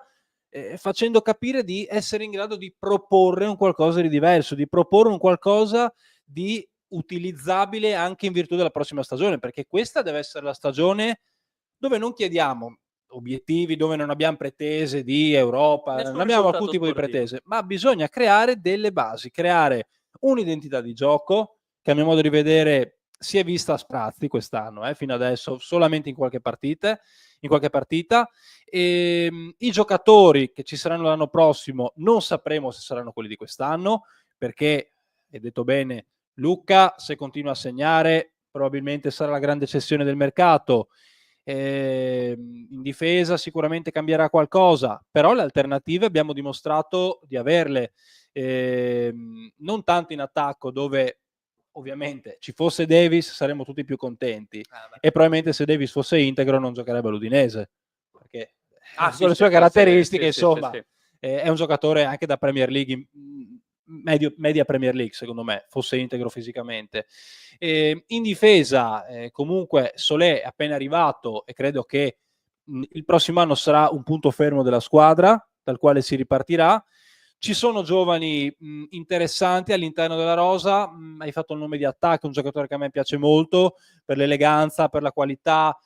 Speaker 3: facendo capire di essere in grado di proporre un qualcosa di diverso, di proporre un qualcosa di utilizzabile anche in virtù della prossima stagione, perché questa deve essere la stagione dove non chiediamo obiettivi, dove non abbiamo pretese di Europa,
Speaker 1: Nessun
Speaker 3: non abbiamo alcun
Speaker 1: risultato
Speaker 3: tipo di
Speaker 1: sportivo.
Speaker 3: pretese, ma bisogna creare delle basi, creare un'identità di gioco che a mio modo di vedere si è vista a sprazzi quest'anno, fino adesso solamente in qualche partita. I giocatori che ci saranno l'anno prossimo non sapremo se saranno quelli di quest'anno, perché, hai detto bene, Luca, se continua a segnare, probabilmente sarà la grande cessione del mercato. In difesa sicuramente cambierà qualcosa, però le alternative abbiamo dimostrato di averle. Non tanto in attacco, dove ovviamente ci fosse Davis saremmo tutti più contenti, e probabilmente se Davis fosse integro non giocherebbe all'Udinese, perché
Speaker 1: Sì,
Speaker 3: con le
Speaker 1: sì,
Speaker 3: sue
Speaker 1: fosse,
Speaker 3: caratteristiche,
Speaker 1: sì, sì, sì,
Speaker 3: insomma,
Speaker 1: sì.
Speaker 3: è un giocatore anche da Premier League, media Premier League, secondo me, fosse integro fisicamente. In difesa, comunque, Solé è appena arrivato e credo che il prossimo anno sarà un punto fermo della squadra, dal quale si ripartirà. Ci sono giovani interessanti all'interno della rosa. Hai fatto il nome di Attacco, un giocatore che a me piace molto per l'eleganza, per la qualità,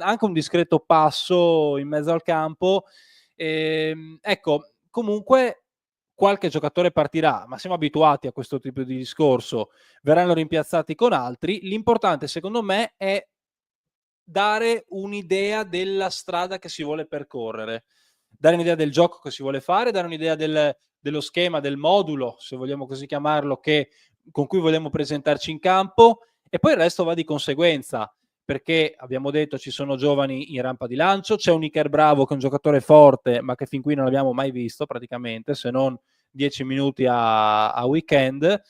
Speaker 3: anche un discreto passo in mezzo al campo. Ecco, comunque qualche giocatore partirà, ma siamo abituati a questo tipo di discorso, verranno rimpiazzati con altri. L'importante, secondo me, è dare un'idea della strada che si vuole percorrere, dare un'idea del gioco che si vuole fare, dare un'idea dello schema, del modulo, se vogliamo così chiamarlo, con cui vogliamo presentarci in campo, e poi il resto va di conseguenza, perché abbiamo detto ci sono giovani in rampa di lancio, c'è un Iker Bravo che è un giocatore forte, ma che fin qui non abbiamo mai visto praticamente, se non 10 minuti a weekend.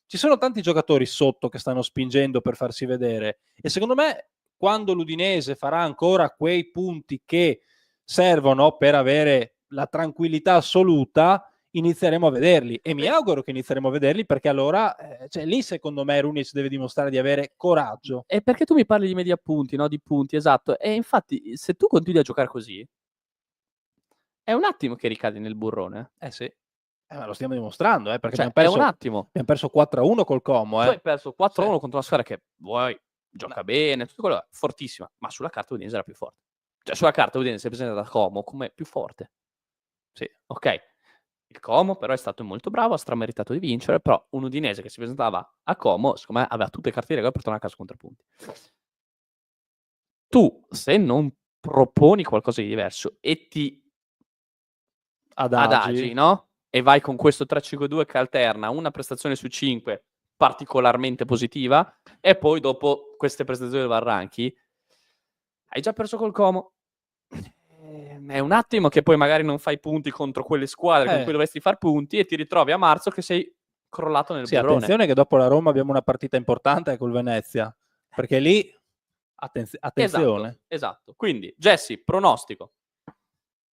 Speaker 3: Ci sono tanti giocatori sotto che stanno spingendo per farsi vedere, e secondo me quando l'Udinese farà ancora quei punti che servono per avere la tranquillità assoluta, inizieremo a vederli, e mi auguro che inizieremo a vederli, perché allora cioè, lì secondo me Runic deve dimostrare di avere coraggio.
Speaker 1: E perché tu mi parli di media punti, no? Di punti, esatto. E infatti, se tu continui a giocare così, è un attimo che ricadi nel burrone.
Speaker 3: Sì, ma lo stiamo dimostrando, perché
Speaker 1: Cioè, è un attimo.
Speaker 3: abbiamo perso 4-1 col Como.
Speaker 1: Tu hai perso 4-1
Speaker 3: Sì.
Speaker 1: contro una squadra che vuoi, gioca bene, tutto quello, fortissima, ma sulla carta Udinese era più forte. Cioè, sulla carta Udinese si è presentata da Como come più forte. Sì, ok. Il Como però è stato molto bravo, ha strameritato di vincere, però un Udinese che si presentava a Como, secondo me, aveva tutte le carte di regola per tornare a casa con 3 punti. Tu, se non proponi qualcosa di diverso e ti adagi, no? E vai con questo 3-5-2 che alterna una prestazione su 5 particolarmente positiva, e poi dopo queste prestazioni del Varranchi hai già perso col Como. È un attimo che poi magari non fai punti contro quelle squadre con cui dovresti far punti, e ti ritrovi a marzo che sei crollato nel burrone.
Speaker 3: Attenzione che dopo la Roma abbiamo una partita importante col Venezia, perché lì attenzione.
Speaker 1: Esatto. Quindi, Jesse, pronostico.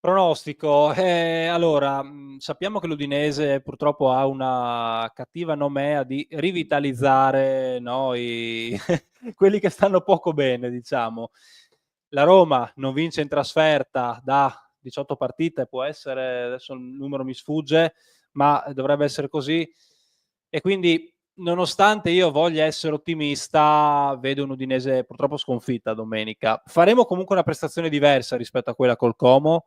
Speaker 3: Pronostico, allora, sappiamo che l'Udinese purtroppo ha una cattiva nomea di rivitalizzare, no, quelli che stanno poco bene, diciamo. La Roma non vince in trasferta da 18 partite, può essere, adesso il numero mi sfugge, ma dovrebbe essere così, e quindi nonostante io voglia essere ottimista, vedo un Udinese purtroppo sconfitta domenica. Faremo comunque una prestazione diversa rispetto a quella col Como,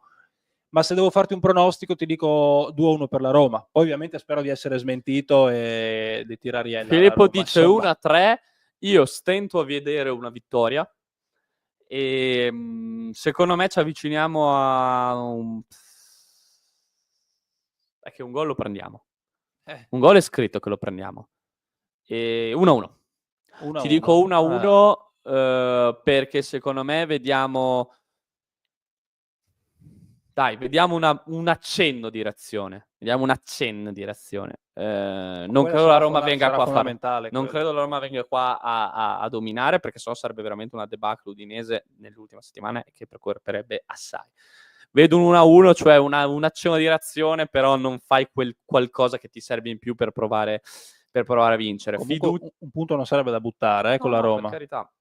Speaker 3: ma se devo farti un pronostico ti dico 2-1 per la Roma. Poi ovviamente spero di essere smentito e di tirare
Speaker 1: Filippo dice 1-3, io stento a vedere una vittoria, e secondo me ci avviciniamo a è che un gol lo prendiamo. Un gol è scritto che lo prendiamo. 1-1. Ti dico 1-1 perché secondo me vediamo un accenno di reazione. Vediamo un accenno di reazione. Non credo la Roma venga qua credo la Roma venga qua a dominare, perché sennò sarebbe veramente una debacle udinese nell'ultima settimana che preoccuperebbe assai. Vedo un 1-1, cioè un accenno di reazione, però non fai quel qualcosa che ti serve in più per provare a vincere.
Speaker 3: Comunque un punto non sarebbe da buttare con la Roma.
Speaker 1: Per carità.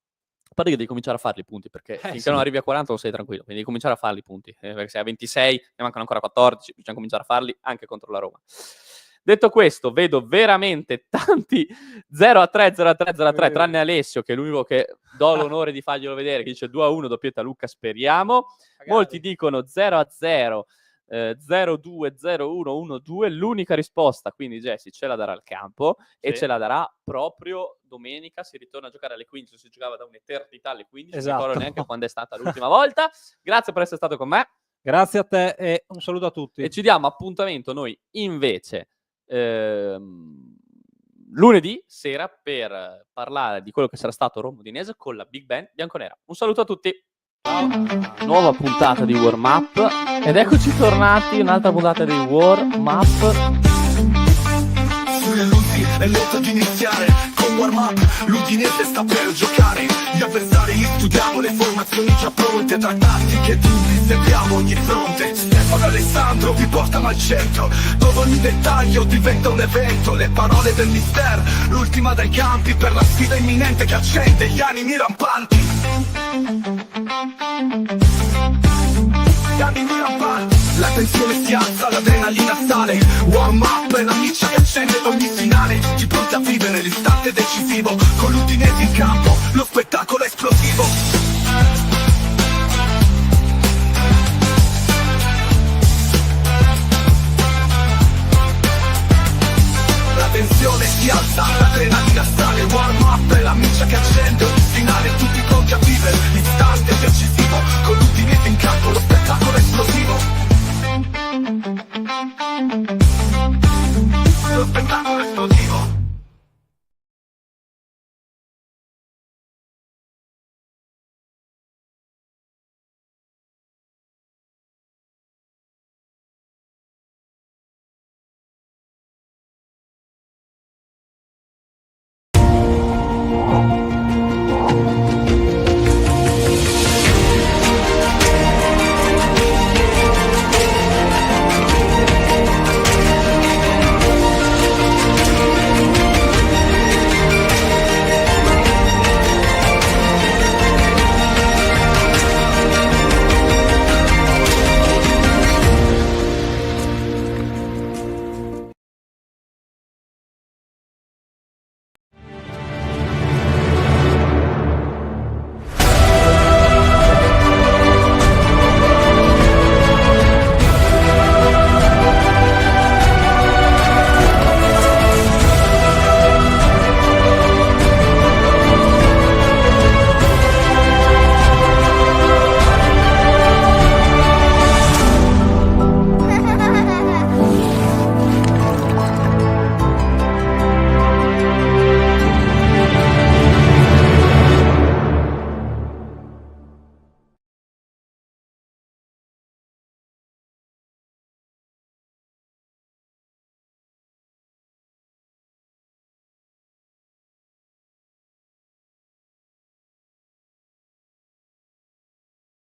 Speaker 1: A parte che devi cominciare a farli i punti, perché finché
Speaker 3: sì.
Speaker 1: non arrivi a 40 non sei tranquillo, quindi devi cominciare a farli i punti, perché sei a 26, ne mancano ancora 14, bisogna cominciare a farli anche contro la Roma. Detto questo, vedo veramente tanti 0-3, 0-3, 0-3, tranne Alessio, che è l'unico che do l'onore di farglielo vedere, che dice 2-1, doppietta Lucca, speriamo. Molti dicono 0-0, 0-2, 0-1, 1-2, l'unica risposta, quindi Jesse ce la darà al campo e
Speaker 3: Sì.
Speaker 1: ce la darà proprio domenica, si ritorna a giocare alle 15, si giocava da un'eternità alle 15, non
Speaker 3: Esatto.
Speaker 1: ricordo neanche quando è stata l'ultima volta. Grazie per essere stato con me
Speaker 3: Grazie a te e un saluto a tutti.
Speaker 1: e ci diamo appuntamento noi invece lunedì sera per parlare di quello che sarà stato Roma Udinese con la Big Band bianconera. Un saluto a tutti. Nuova puntata di Warm Up ed eccoci tornati, un'altra puntata di Warm Up.
Speaker 2: Sulle luci è l'età di iniziare con warm up, l'Udinese sta per giocare. Gli avversari li studiamo, le formazioni già pronte, tra tattiche e dubbi seguiamo ogni fronte. Stefano Alessandro vi portano al centro, dove ogni dettaglio diventa un evento. Le parole del mister, l'ultima dai campi, per la sfida imminente che accende gli animi rampanti. Gli animi rampanti. La tensione si alza, l'adrenalina sale. Warm up è la miccia che accende ogni finale. Tutti pronti a vivere l'istante decisivo, con l'Udinese in campo, lo spettacolo è esplosivo.